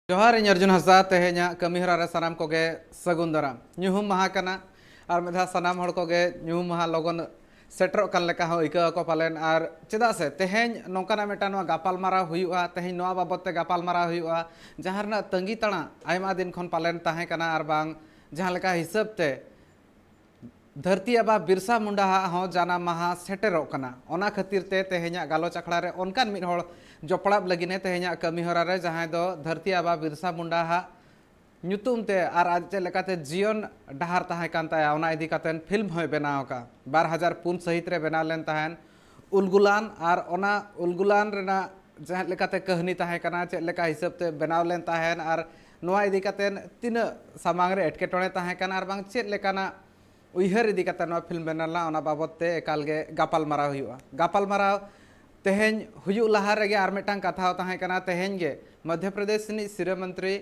जोहार इन अर्जुन हंसदा तेहेኛ कमीहरा रे सनाम कोगे सगुन दाराम ᱧᱩᱦᱩᱢ माहा कना और मेधा सनाम हड़ कोगे ᱧᱩᱦᱩᱢ माहा लगन सेटरो कान लेका हो इका को पालेन और चेदा से तेहेñ नोंकाना मेटा नो गापाल मारा हुयुआ तेहेñ नोआ बाबत ते गापाल मारा हुयुआ जहां रना तंगी तणा आयमा दिन खन पालेन ताहे कना और बांग जहां लेका हिसाब ते धरती आबा बिरसा मुंडा हो जाना महा सेटेरो कना ओना खातिर ते तेहेñा गालोच अखड़ा रे ओनकान मिद हड़ जोपड़ाब लगिने तेहेñा कमी हरा रे जहां दो धरती आबा बिरसा मुंडा ᱧᱩᱛᱩᱢ ते और आज चे लेकाते जीवन डहार ताहे कान ताया ओना इदी कातेन फिल्म होय बनाव का 2004 सहित रे बनाव लेन ताहेन उलगुलान और ओना उलगुलान रेना जहां लेकाते कहानी ताहे कना चे लेका हिसाब ते बनाव लेन ताहेन और नोआ इदी कातेन तिना सामांग रे एटकेटोणे ताहे कना और बांग चे लेकाना उइहर इदी काते नोआ फिल्म बनाला ओना बाबत ते एकाल गे गापाल माराव हुयुआ गापाल माराव तेहेñ हुयु लहा रेगे आर मेटांग कथा ताहे कना तेहेñ गे मध्य प्रदेश नि सिरा मंत्री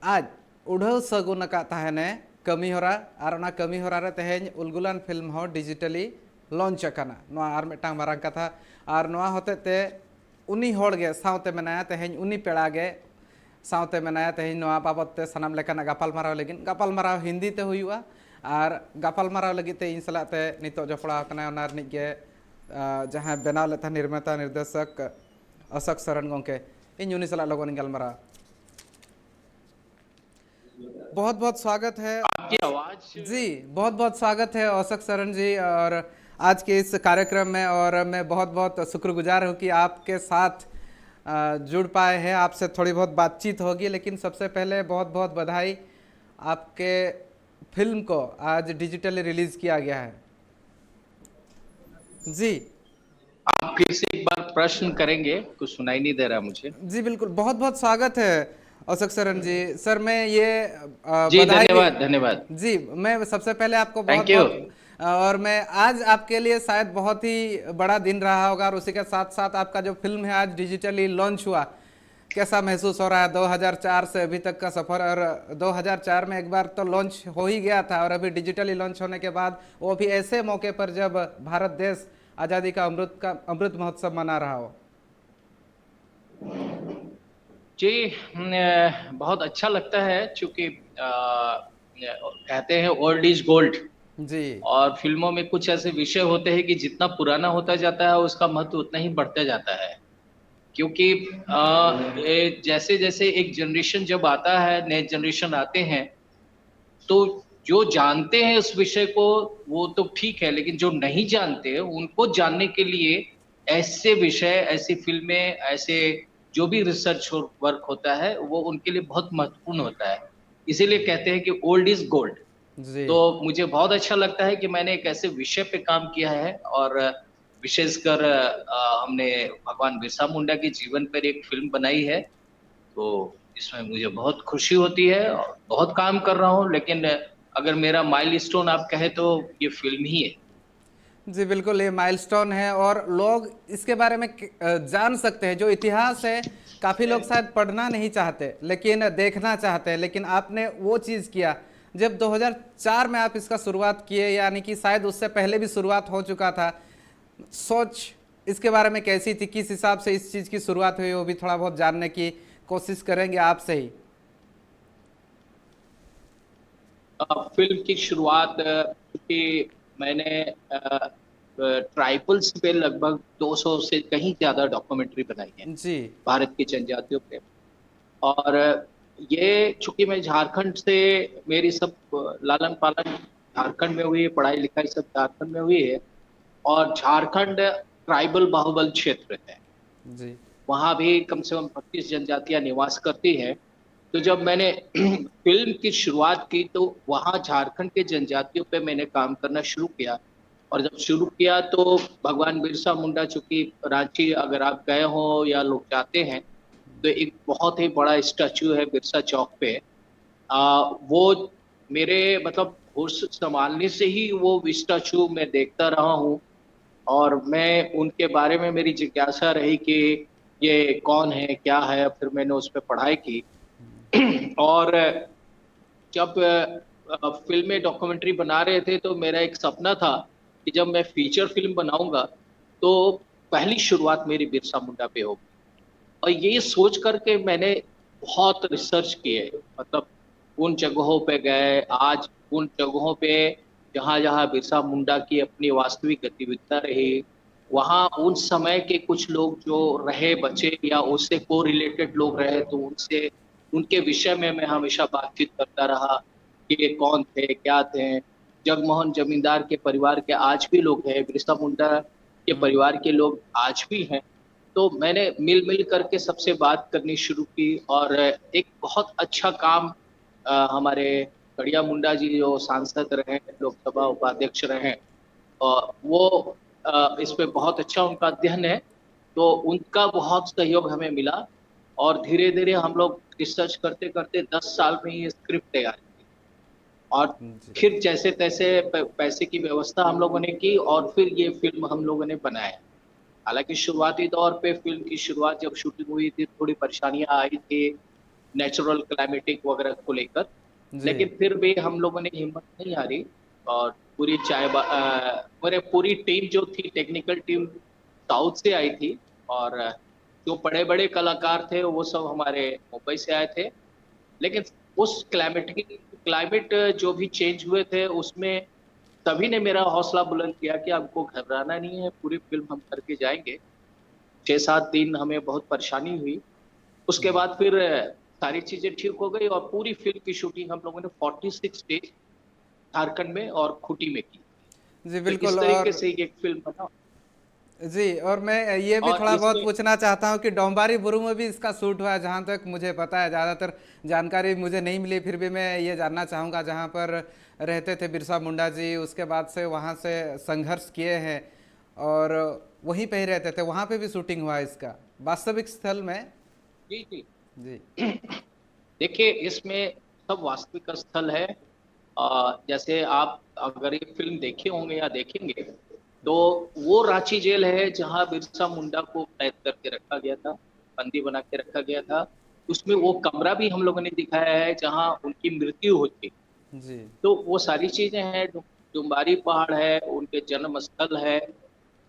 आज उड़ाव सगुन का ताहेने कमी होरा और ना कमी होरा रे तेहेñ उलगुलान फिल्म हो डिजिटली लॉन्च अकाना नोआ आर मेटांग मारांग कथा और नोआ होते ते उनी होड़ गे सावते मेनाया तेहेñ उनी पेड़ा गे सावते मेनाया तेहेñ नोआ बाबत ते सनाम लेकाना गापाल माराव लेकिन गापाल माराव हिंदी ते हुयुआ और गापाल माराव लगित ते इन सलाते नितो जपड़ा कना ओना रनिग गे जहां बनाव लेता निर्माता निर्देशक अशोक सरन गोंके इन उनी सला लोगों गलमारा बहुत बहुत स्वागत है आपकी आवाज जी बहुत बहुत स्वागत है अशोक सरन जी और आज के इस कार्यक्रम में और मैं बहुत बहुत शुक्रगुजार हूँ कि आपके साथ जुड़ पाए हैं आपसे थोड़ी बहुत बातचीत होगी लेकिन सबसे पहले बहुत बहुत बधाई आपके फिल्म को आज डिजिटली रिलीज किया गया है जी आप फिर से एक बार प्रश्न करेंगे कुछ सुनाई नहीं दे रहा मुझे। जी बिल्कुल बहुत बहुत स्वागत है अशोक सरन जी सर मैं ये जी बधाई धन्यवाद जी मैं सबसे पहले आपको बहुत थैंक यू। बहुत और मैं आज आपके लिए शायद बहुत ही बड़ा दिन रहा होगा और उसी के साथ साथ आपका जो फिल्म है आज डिजिटली लॉन्च हुआ कैसा महसूस हो रहा है 2004 से अभी तक का सफर और 2004 में एक बार तो लॉन्च हो ही गया था और अभी डिजिटली लॉन्च होने के बाद वो भी ऐसे मौके पर जब भारत देश आज़ादी का अमृत महोत्सव मना रहा हो। जी बहुत अच्छा लगता है क्योंकि कहते हैं ओल्ड इज गोल्ड जी और फिल्मों में कुछ ऐसे विषय होते हैं कि जितना पुराना होता जाता है उसका महत्व उतना ही बढ़ता जाता है क्योंकि जैसे जैसे एक जनरेशन जब आता है नए जनरेशन आते हैं तो जो जानते हैं उस विषय को वो तो ठीक है लेकिन जो नहीं जानते उनको जानने के लिए ऐसे विषय ऐसी फिल्में ऐसे जो भी रिसर्च वर्क होता है वो उनके लिए बहुत महत्वपूर्ण होता है इसीलिए कहते हैं कि ओल्ड इज गोल्ड। तो मुझे बहुत अच्छा लगता है कि मैंने एक ऐसे विषय पे काम किया है और विशेषकर हमने भगवान बिरसा मुंडा के जीवन पर एक फिल्म बनाई है तो इसमें मुझे बहुत खुशी होती है और बहुत काम कर रहा हूँ लेकिन अगर मेरा माइलस्टोन आप कहे तो ये फिल्म ही है। जी बिल्कुल ये माइलस्टोन है और लोग इसके बारे में जान सकते हैं जो इतिहास है काफ़ी लोग शायद पढ़ना नहीं चाहते लेकिन देखना चाहते हैं लेकिन आपने वो चीज़ किया जब 2004 में आप इसका शुरुआत किए यानी कि शायद उससे पहले भी शुरुआत हो चुका था सोच इसके बारे में कैसी थी किस हिसाब से इस चीज़ की शुरुआत हुई वो भी थोड़ा बहुत जानने की कोशिश करेंगे आपसे ही। फिल्म की शुरुआत क्योंकि मैंने ट्राइबल्स पे लगभग 200 से कहीं ज्यादा डॉक्यूमेंट्री बनाई है जी भारत की जनजातियों पे और ये चूंकि मैं झारखंड से मेरी सब लालन पालन झारखंड में हुई है पढ़ाई लिखाई सब झारखंड में हुई है और झारखंड ट्राइबल बाहुबल क्षेत्र है जी वहां भी कम से कम 25 जनजातियां निवास करती हैं तो जब मैंने फिल्म की शुरुआत की तो वहां झारखंड के जनजातियों पे मैंने काम करना शुरू किया और जब शुरू किया तो भगवान बिरसा मुंडा चूंकि रांची अगर आप गए हो या लोग जाते हैं तो एक बहुत ही बड़ा स्टैचू है बिरसा चौक पे वो मेरे मतलब होश संभालने से ही वो स्टैचू मैं देखता रहा हूँ और मैं उनके बारे में मेरी जिज्ञासा रही कि ये कौन है क्या है फिर मैंने उस पर पढ़ाई की और जब फिल्में डॉक्यूमेंट्री बना रहे थे तो मेरा एक सपना था कि जब मैं फीचर फिल्म बनाऊंगा तो पहली शुरुआत मेरी बिरसा मुंडा पे होगी और ये सोच करके मैंने बहुत रिसर्च किए, मतलब उन जगहों पे गए, आज उन जगहों पे जहाँ जहाँ बिरसा मुंडा की अपनी वास्तविक गतिविधियां रही, वहाँ उन समय के कुछ लोग जो रहे बचे या उससे को रिलेटेड लोग रहे, तो उनसे उनके विषय में मैं हमेशा बातचीत करता रहा कि ये कौन थे, क्या थे। जगमोहन जमींदार के परिवार के आज भी लोग हैं, बिरसा मुंडा के हम्म। परिवार के लोग आज भी हैं। तो मैंने मिल मिल करके सबसे बात करनी शुरू की, और एक बहुत अच्छा काम हमारे कड़िया मुंडा जी जो सांसद रहे, लोकसभा उपाध्यक्ष रहे, और वो इस पे बहुत अच्छा उनका अध्ययन है, तो उनका बहुत सहयोग हमें मिला। और धीरे धीरे हम लोग रिसर्च करते करते 10 साल में ये स्क्रिप्ट तैयार की, और जी फिर जैसे तैसे पैसे की व्यवस्था हम लोगों ने की, और फिर ये फिल्म हम लोगों ने बनाया। हालांकि शुरुआती दौर पे फिल्म की शुरुआत जब शूटिंग हुई थी, थोड़ी परेशानियां आई थी नेचुरल क्लाइमेटिक वगैरह को लेकर, जी लेकिन फिर भी हम लोगों ने हिम्मत नहीं हारी, और मेरे पूरी टीम जो थी, टेक्निकल टीम साउथ से आई थी, और जो बड़े बड़े कलाकार थे वो सब हमारे मुंबई से आए थे। लेकिन उस क्लाइमेट जो भी चेंज हुए थे उसमें सभी ने मेरा हौसला बुलंद किया कि आपको घबराना नहीं है, पूरी फिल्म हम करके जाएंगे। 6-7 दिन हमें बहुत परेशानी हुई, उसके जी बाद फिर सारी चीजें ठीक हो गई, और पूरी फिल्म की शूटिंग हम लोगों ने 46 डेज झारखंड में और खूंटी में की। जी तो इस बिल्कुल। तरीके से एक फिल्म बना। जी, और मैं ये भी और थोड़ा बहुत इसमें पूछना चाहता हूँ कि डोंबारी बुरू में भी इसका शूट हुआ है, जहाँ तक मुझे पता है। ज़्यादातर जानकारी मुझे नहीं मिली, फिर भी मैं ये जानना चाहूँगा। जहाँ पर रहते थे बिरसा मुंडा जी, उसके बाद से वहाँ से संघर्ष किए हैं और वहीं पे ही रहते थे, वहाँ पे भी शूटिंग हुआ है इसका वास्तविक स्थल में। जी जी। जी देखिए, इसमें सब वास्तविक स्थल है। जैसे आप अगर ये फिल्म देखे होंगे या देखेंगे, तो जी वो रांची जेल है जहां बिरसा मुंडा को कैद करके रखा गया था, बंदी बना के रखा गया था। उसमें वो कमरा भी हम लोगों ने दिखाया है जहां उनकी मृत्यु हुई। जी तो वो सारी चीजें हैं, डुम्बारी पहाड़ है, उनके जन्म स्थल है।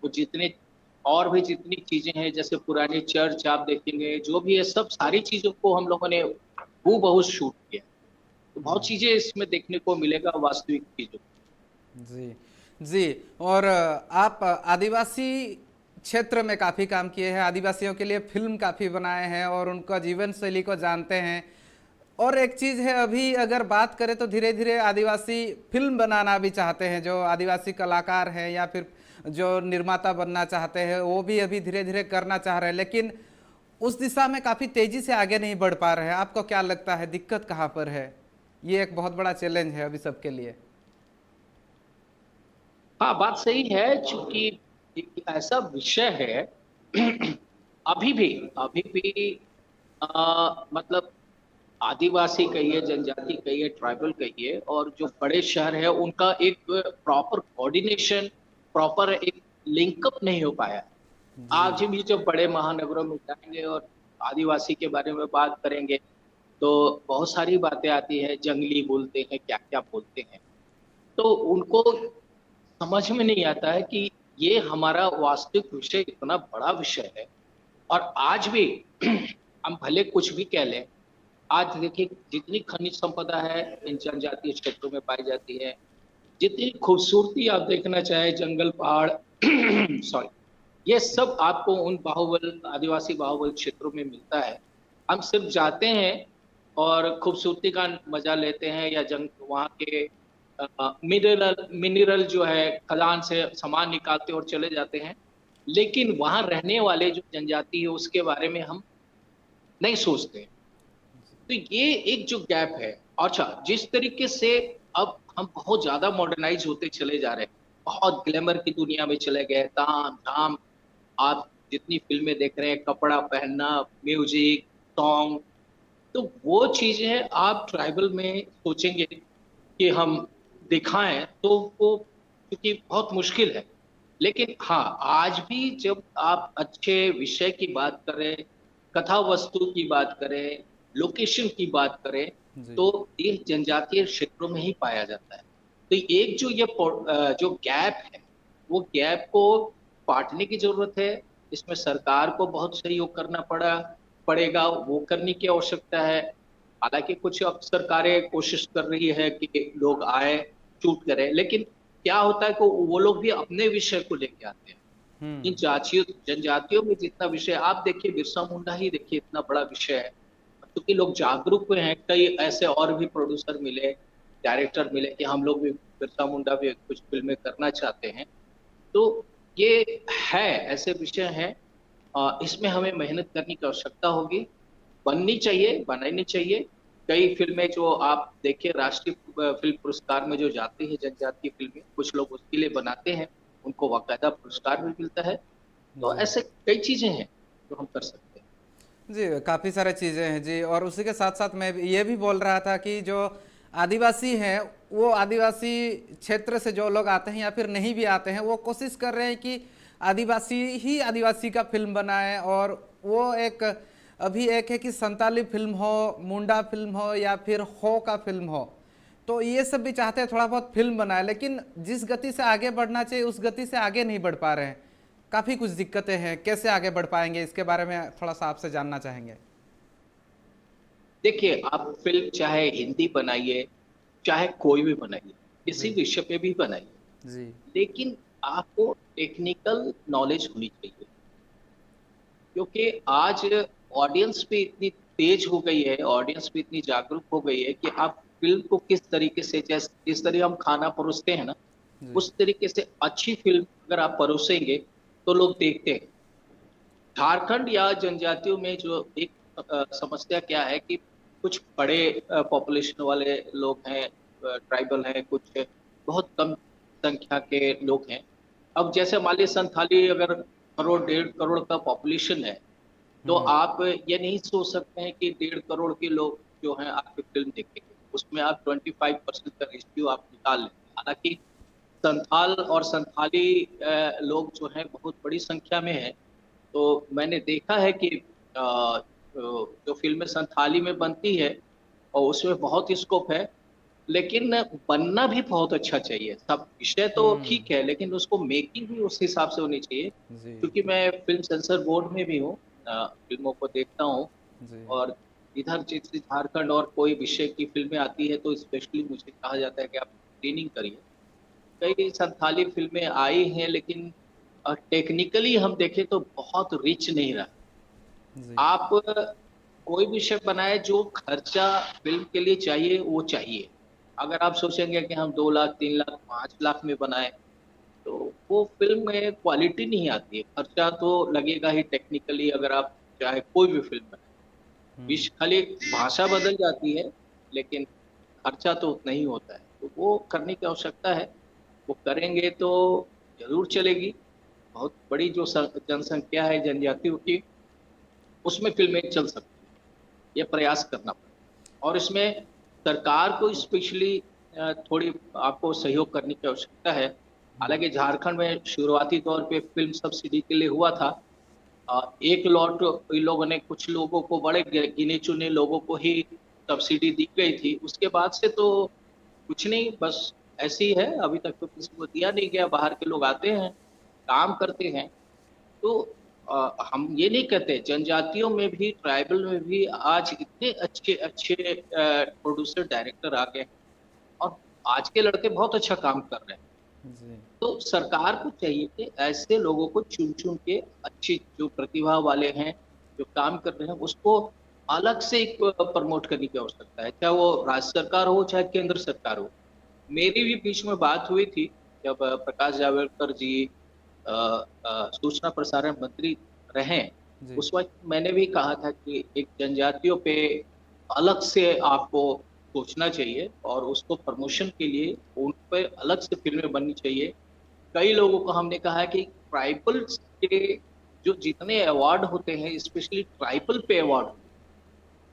वो जितने और भी जितनी चीजें हैं, जैसे पुरानी चर्च आप देखेंगे, जो भी है, सब सारी चीजों को हम लोगों ने हूबहू शूट किया। तो बहुत चीजें इसमें देखने को मिलेगा वास्तविक चीजों। जी जी। और आप आदिवासी क्षेत्र में काफ़ी काम किए हैं, आदिवासियों के लिए फिल्म काफ़ी बनाए हैं और उनका जीवन शैली को जानते हैं। और एक चीज़ है, अभी अगर बात करें तो धीरे धीरे आदिवासी फिल्म बनाना भी चाहते हैं, जो आदिवासी कलाकार हैं या फिर जो निर्माता बनना चाहते हैं, वो भी अभी धीरे धीरे करना चाह रहे हैं, लेकिन उस दिशा में काफ़ी तेज़ी से आगे नहीं बढ़ पा रहे हैं। आपको क्या लगता है, दिक्कत कहाँ पर है? ये एक बहुत बड़ा चैलेंज है अभी सबके लिए। हाँ, बात सही है, चूंकि एक ऐसा विषय है अभी भी अभी भी, मतलब आदिवासी कहिए, जनजाति कहिए, ट्राइबल कहिए, और जो बड़े शहर है उनका एक प्रॉपर कोऑर्डिनेशन, प्रॉपर एक लिंकअप नहीं हो पाया है। जी आज भी जब बड़े महानगरों में जाएंगे और आदिवासी के बारे में बात करेंगे, तो बहुत सारी बातें आती है, जंगली बोलते हैं, क्या क्या बोलते हैं। तो उनको समझ में नहीं आता है कि ये हमारा वास्तविक विषय इतना बड़ा विषय है। और आज भी हम भले कुछ भी कह लें, आज देखिए जितनी खनिज संपदा है इन जनजातीय क्षेत्रों में पाई जाती है, जितनी खूबसूरती आप देखना चाहे, जंगल पहाड़ सॉरी, ये सब आपको उन बाहुबल आदिवासी बाहुबल क्षेत्रों में मिलता है। हम सिर्फ जाते हैं और खूबसूरती का मजा लेते हैं, या जंग वहाँ के मिनरल मिनरल जो है खदान से सामान निकालते और चले जाते हैं। लेकिन वहां रहने वाले जो जनजाति है उसके बारे में हम नहीं सोचते। तो ये एक जो गैप है। अच्छा, जिस तरीके से अब हम बहुत ज्यादा मॉडर्नाइज होते चले जा रहे हैं, बहुत ग्लैमर की दुनिया में चले गए, ताम झाम, आप जितनी फिल्में देख रहे हैं, कपड़ा पहनना, म्यूजिक, सॉन्ग, तो वो चीजें आप ट्राइबल में सोचेंगे कि हम दिखाएं तो वो क्योंकि बहुत मुश्किल है। लेकिन हाँ, आज भी जब आप अच्छे विषय की बात करें, कथा वस्तु की बात करें, लोकेशन की बात करें, जी तो ये जनजातीय क्षेत्रों में ही पाया जाता है। तो एक जो जो गैप है, वो गैप को पाटने की जरूरत है। इसमें सरकार को बहुत सहयोग करना पड़ा, पड़ेगा वो करने की आवश्यकता है। हालाँकि कुछ अब सरकारें कोशिश कर रही है कि लोग आए, शूट करें, लेकिन क्या होता है कि वो लोग भी अपने विषय को लेके आते हैं। इन हम्म। जातियों जनजातियों में जितना विषय आप देखिए, बिरसा मुंडा ही देखिए, इतना बड़ा विषय है। क्योंकि लोग जागरूक हुए हैं, कई ऐसे और भी प्रोड्यूसर मिले, डायरेक्टर मिले कि हम लोग भी बिरसा मुंडा पे कुछ फ़िल्में करना चाहते हैं। तो ये है, ऐसे विषय हैं। इसमें हमें मेहनत करने की आवश्यकता होगी, बननी चाहिए, बनानी चाहिए। कई फ़िल्में जो आप देखिए राष्ट्रीय फ़िल्म पुरस्कार में जो जाती है जनजातीय फ़िल्में, कुछ लोग उसके लिए बनाते हैं, उनको बाकायदा पुरस्कार भी मिलता है। तो जी ऐसे कई चीज़ें हैं, जो हम कर सकते हैं। जी, काफ़ी सारे चीज़ें हैं जी। और उसी के साथ साथ मैं ये भी बोल रहा था कि जो आदिवासी हैं, वो आदिवासी क्षेत्र से जो लोग आते हैं या फिर नहीं भी आते हैं, वो कोशिश कर रहे हैं कि आदिवासी ही आदिवासी का फिल्म बनाए। और वो एक अभी एक है कि संताली फिल्म हो, मुंडा फिल्म हो या फिर हो का फिल्म हो, तो ये सब भी चाहते हैं थोड़ा बहुत फिल्म बनाए, लेकिन जिस गति से आगे बढ़ना चाहिए उस गति से आगे नहीं बढ़ पा रहे हैं। काफ़ी कुछ दिक्कतें हैं, कैसे आगे बढ़ पाएंगे इसके बारे में थोड़ा सा आपसे जानना चाहेंगे। देखिए, आप फ़िल्म चाहे हिंदी बनाइए, चाहे कोई भी बनाइए, किसी जी विषय पे भी बनाइए, जी लेकिन आपको टेक्निकल नॉलेज होनी चाहिए। क्योंकि आज ऑडियंस भी इतनी तेज हो गई है, ऑडियंस भी इतनी जागरूक हो गई है कि आप फ़िल्म को किस तरीके से, जैसे जिस तरह हम खाना परोसते हैं ना, जी उस तरीके से अच्छी फ़िल्म अगर आप परोसेंगे, तो लोग देखते हैं। झारखंड या जनजातियों में जो एक समस्या क्या है कि कुछ बड़े पॉपुलेशन वाले लोग हैं, ट्राइबल हैं, कुछ बहुत कम संख्या के लोग हैं। अब जैसे मान लीजिए संथाली अगर करोड़, 1.5 करोड़ का पॉपुलेशन है, तो हम्म आप ये नहीं सोच सकते हैं कि 1.5 करोड़ के लोग जो हैं आपकी फ़िल्म देखेंगे। उसमें आप 25% का रेशियो आप निकाल लें। हालाँकि संथाल और संथाली लोग जो हैं बहुत बड़ी संख्या में हैं। तो मैंने देखा है कि जो फ़िल्में संथाली में बनती है और उसमें बहुत स्कोप है, लेकिन बनना भी बहुत अच्छा चाहिए। सब विषय तो हम्म। ठीक है, लेकिन उसको मेकिंग भी उस हिसाब से होनी चाहिए। जी क्योंकि मैं फ़िल्म सेंसर बोर्ड में भी हूँ, फ़िल्मों को देखता हूँ जी और इधर जैसे झारखंड और कोई विषय की फ़िल्में आती हैं, तो स्पेशली मुझे कहा जाता है कि आप ट्रेनिंग करिए। कई संथाली फ़िल्में आई हैं, लेकिन टेक्निकली हम देखें तो बहुत रिच नहीं रहा। जी आप कोई विषय बनाएँ, जो खर्चा फ़िल्म के लिए चाहिए, वो चाहिए। अगर आप सोचेंगे कि हम 2 लाख, 3 लाख, 5 लाख में बनाएँ, तो वो फ़िल्म में क्वालिटी नहीं आती है। खर्चा तो लगेगा ही टेक्निकली, अगर आप चाहे कोई भी फ़िल्म बनाएँ। हम्म। विश खाली भाषा बदल जाती है, लेकिन खर्चा तो उतना ही होता है। तो वो करने की आवश्यकता है। वो करेंगे तो ज़रूर चलेगी। बहुत बड़ी जो जनसंख्या है जनजातियों की, उसमें फ़िल्में चल सकती हैं। ये प्रयास करना पड़ेगा और इसमें सरकार को स्पेशली थोड़ी आपको सहयोग करने की आवश्यकता है। हालाँकि झारखंड में शुरुआती तौर पे फ़िल्म सब्सिडी के लिए हुआ था। एक लॉट इन लोगों ने, कुछ लोगों को, बड़े गिने-चुने लोगों को ही सब्सिडी दी गई थी। उसके बाद से तो कुछ नहीं, बस ऐसे ही है। अभी तक तो किसी को दिया नहीं गया। बाहर के लोग आते हैं, काम करते हैं। तो हम ये नहीं कहते, जनजातियों में भी, ट्राइबल में भी आज इतने अच्छे-अच्छे प्रोड्यूसर, डायरेक्टर आ गए हैं और आज के लड़के बहुत अच्छा काम कर रहे हैं। जी तो सरकार को चाहिए कि ऐसे लोगों को चुन-चुन के, अच्छी जो प्रतिभा वाले हैं, जो काम कर रहे हैं, उसको अलग से एक प्रमोट करने की आवश्यकता है। चाहे वो राज्य सरकार हो, चाहे केंद्र सरकार हो। मेरी भी बीच में बात हुई थी, जब प्रकाश जावड़ेकर जी सूचना प्रसारण मंत्री रहे, जी उस वक़्त मैंने भी कहा था कि एक जनजातियों पे अलग से आपको सोचना चाहिए और उसको प्रमोशन के लिए उन पे अलग से फ़िल्में बननी चाहिए। कई लोगों को हमने कहा है कि ट्राइबल्स के जो जितने अवार्ड होते हैं, स्पेशली ट्राइबल पे अवार्ड,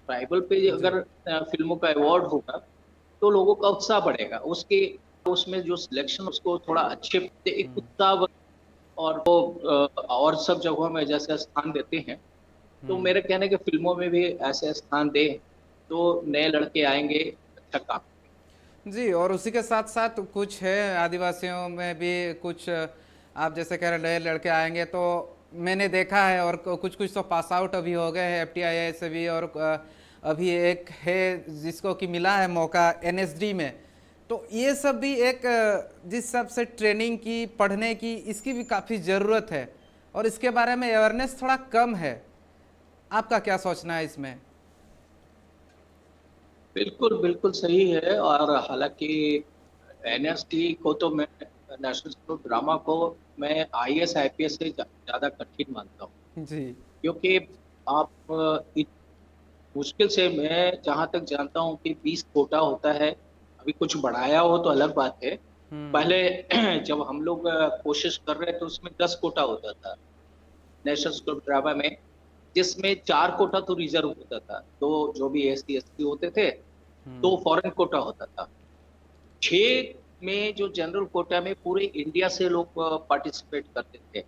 ट्राइबल पे जी अगर फ़िल्मों का अवार्ड होगा, तो लोगों का उत्साह बढ़ेगा। उसके उसमें जो सिलेक्शन, उसको थोड़ा अच्छे से एक हम्म उत्साह, और वो और सब जगहों में जैसे स्थान देते हैं, तो हम्म। मेरा कहना है कि फ़िल्मों में भी ऐसे स्थान दें, तो नए लड़के आएँगे, अच्छा काम जी, और उसी के साथ साथ कुछ है आदिवासियों में भी कुछ, आप जैसे कह रहे नए लड़के आएंगे तो मैंने देखा है, और कुछ कुछ तो पास आउट अभी हो गए हैं एफटीआई से भी, और अभी एक है जिसको कि मिला है मौका एनएसडी में। तो ये सब भी एक जिस हिसाब से ट्रेनिंग की, पढ़ने की, इसकी भी काफ़ी ज़रूरत है, और इसके बारे में अवेयरनेस थोड़ा कम है। आपका क्या सोचना है इसमें? बिल्कुल बिल्कुल सही है। और हालांकि एनएसडी को तो मैं, नेशनल स्कूल ऑफ ड्रामा को मैं आईएएस आईपीएस से ज्यादा कठिन मानता हूँ। जी। क्योंकि आप मुश्किल से, मैं जहां तक जानता हूँ कि 20 कोटा होता है। अभी कुछ बढ़ाया हो तो अलग बात है। हम्म। पहले जब हम लोग कोशिश कर रहे थे तो उसमें 10 कोटा होता था नेशनल स्कूल ऑफ ड्रामा में, जिसमें 4 कोटा तो रिजर्व होता था, तो जो भी एससी एसटी होते थे, तो हम्म। फॉरेन कोटा होता था। 6 में जो जनरल कोटा में पूरे इंडिया से लोग पार्टिसिपेट करते थे,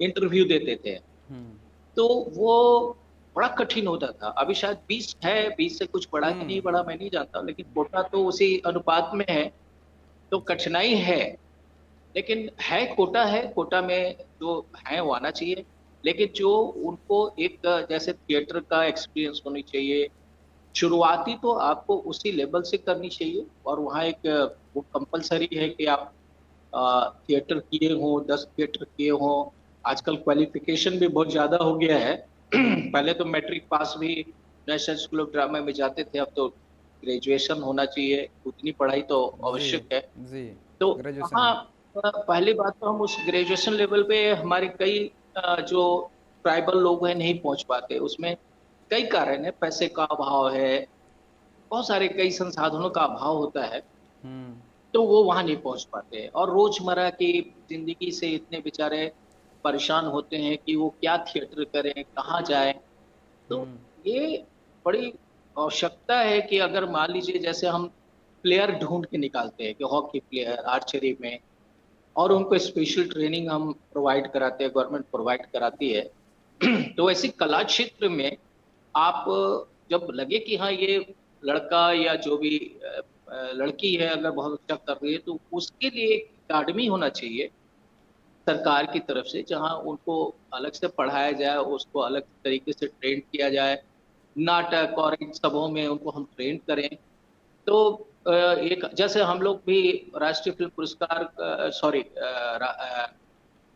इंटरव्यू देते थे, हम्म। तो वो बड़ा कठिन होता था। अभी शायद 20 है, 20 से कुछ बढ़ा कि नहीं बढ़ा मैं नहीं जानता, लेकिन कोटा तो उसी अनुपात में है। तो कठिनाई है, लेकिन है, कोटा है, कोटा में जो है वो आना चाहिए। लेकिन जो उनको एक जैसे थिएटर का एक्सपीरियंस होनी चाहिए, शुरुआती तो आपको उसी लेवल से करनी चाहिए। और वहाँ एक वो कंपलसरी है कि आप थिएटर किए हों, 10 थिएटर किए हों। आजकल क्वालिफिकेशन भी बहुत ज्यादा हो गया है। पहले तो मैट्रिक पास भी नेशनल स्कूल ऑफ ड्रामा में जाते थे, अब तो ग्रेजुएशन होना चाहिए, उतनी पढ़ाई तो जी। आवश्यक है। जी। तो ग्रेजुएशन वहाँ है। पहली बात तो हम उस ग्रेजुएशन लेवल पे हमारे कई जो ट्राइबल लोग हैं नहीं पहुंच पाते। उसमें कई कारण है, पैसे का अभाव है, बहुत सारे कई संसाधनों का अभाव होता है, हम्म। तो वो वहां नहीं पहुंच पाते। और रोजमर्रा की जिंदगी से इतने बेचारे परेशान होते हैं कि वो क्या थिएटर करें, कहाँ जाएं। तो हम्म। ये बड़ी आवश्यकता है कि अगर मान लीजिए जैसे हम प्लेयर ढूंढ के निकालते हैं कि हॉकी प्लेयर, आर्चरी में, और उनको स्पेशल ट्रेनिंग हम प्रोवाइड कराते हैं, गवर्नमेंट प्रोवाइड कराती है। तो ऐसी कला क्षेत्र में आप जब लगे कि हाँ ये लड़का या जो भी लड़की है अगर बहुत अच्छा कर रही है, तो उसके लिए एक अकादमी होना चाहिए सरकार की तरफ से, जहां उनको अलग से पढ़ाया जाए, उसको अलग तरीके से ट्रेन किया जाए। नाटक और इन सबों में उनको हम ट्रेन करें। तो एक जैसे हम लोग भी राष्ट्रीय फिल्म पुरस्कार, sorry,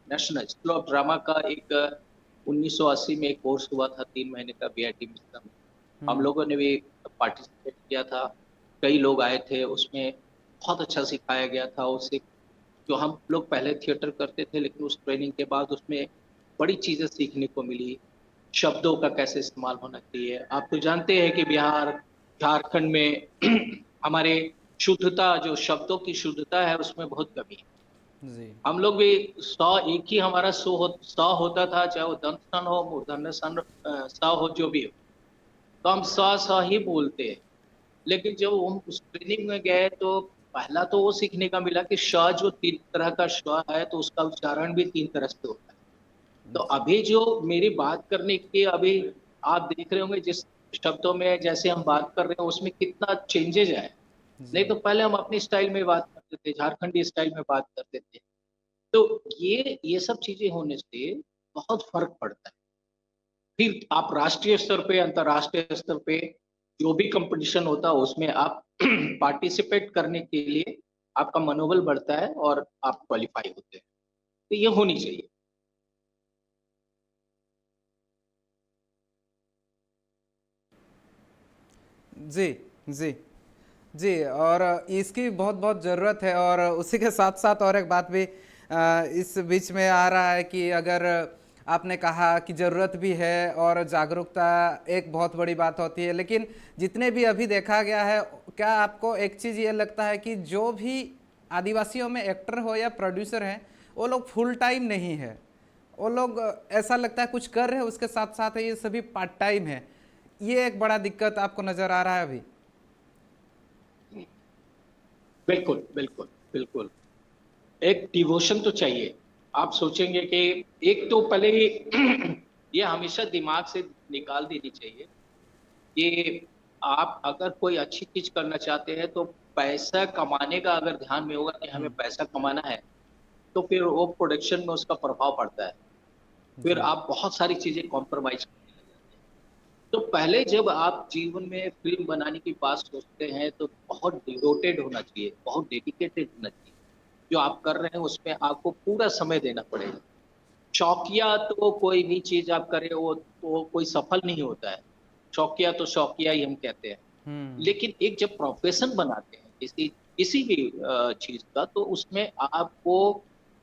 national school of drama का एक 1980 में एक कोर्स हुआ था, 3 महीने का, बीआईटी मिश्रा में। हम हम्म। लोगों ने भी पार्टिसिपेट किया था। कई लोग आए थे उसमें, बहुत अच्छा सिखाया गया था उससे। जो हम लोग पहले थिएटर करते थे, लेकिन उस ट्रेनिंग के बाद उसमें बड़ी चीजें सीखने को मिली। शब्दों का कैसे इस्तेमाल होना चाहिए। आप तो जानते हैं कि बिहार, झारखंड में हमारे शुद्धता, जो शब्दों की शुद्धता है उसमें बहुत कमी है। जी। हम लोग भी सौ, एक ही हमारा सौ होता था, चाहे वो दंत सन हो, मूर्धन्य सन, स हो, जो भी हो, तो हम स ही बोलते हैं। लेकिन जब हम उस ट्रेनिंग में गए तो पहला तो वो सीखने का मिला कि श जो 3 तरह का श है, तो उसका उच्चारण भी 3 तरह से होता है। तो अभी जो मेरी बात करने की, अभी आप देख रहे होंगे जिस शब्दों में जैसे हम बात कर रहे हैं उसमें कितना चेंजेज है। नहीं जी। तो पहले हम अपनी स्टाइल में बात करते थे, झारखंडी स्टाइल में बात करते थे। तो ये सब चीजें होने से बहुत फर्क पड़ता है। फिर आप राष्ट्रीय स्तर पे, अंतर्राष्ट्रीय स्तर पे जो भी कंपटीशन होता है उसमें आप पार्टिसिपेट करने के लिए आपका मनोबल बढ़ता है और आप क्वालिफाई होते हैं। तो ये होनी चाहिए। जी। जी। जी, और इसकी बहुत बहुत ज़रूरत है। और उसी के साथ साथ और एक बात भी इस बीच में आ रहा है कि अगर आपने कहा कि ज़रूरत भी है और जागरूकता एक बहुत बड़ी बात होती है, लेकिन जितने भी अभी देखा गया है, क्या आपको एक चीज़ ये लगता है कि जो भी आदिवासियों में एक्टर हो या प्रोड्यूसर हैं, वो लोग फुल टाइम नहीं है। वो लोग ऐसा लगता है कुछ कर रहे हैं, उसके साथ साथ ये सभी पार्ट टाइम है। ये एक बड़ा दिक्कत आपको नज़र आ रहा है अभी? बिल्कुल बिल्कुल बिल्कुल। एक डिवोशन तो चाहिए। आप सोचेंगे कि एक तो पहले ही ये हमेशा दिमाग से निकाल देनी चाहिए कि आप अगर कोई अच्छी चीज करना चाहते हैं तो पैसा कमाने का अगर ध्यान में होगा कि हमें पैसा कमाना है, तो फिर वो प्रोडक्शन में उसका प्रभाव पड़ता है। फिर जी। आप बहुत सारी चीजें कॉम्प्रोमाइज करने लग जाते हैं। तो पहले जब आप जीवन में फिल्म बनाने की बात सोचते हैं तो बहुत डिवोटेड होना चाहिए, बहुत डेडिकेटेड होना चाहिए। जो आप कर रहे हैं उसमें आपको पूरा समय देना पड़ेगा। शौकिया तो कोई भी चीज आप करें वो तो कोई सफल नहीं होता है। शौकिया तो शौकिया ही हम कहते हैं। हुँ। लेकिन एक जब प्रोफेशन बनाते हैं किसी किसी भी चीज का, तो उसमें आपको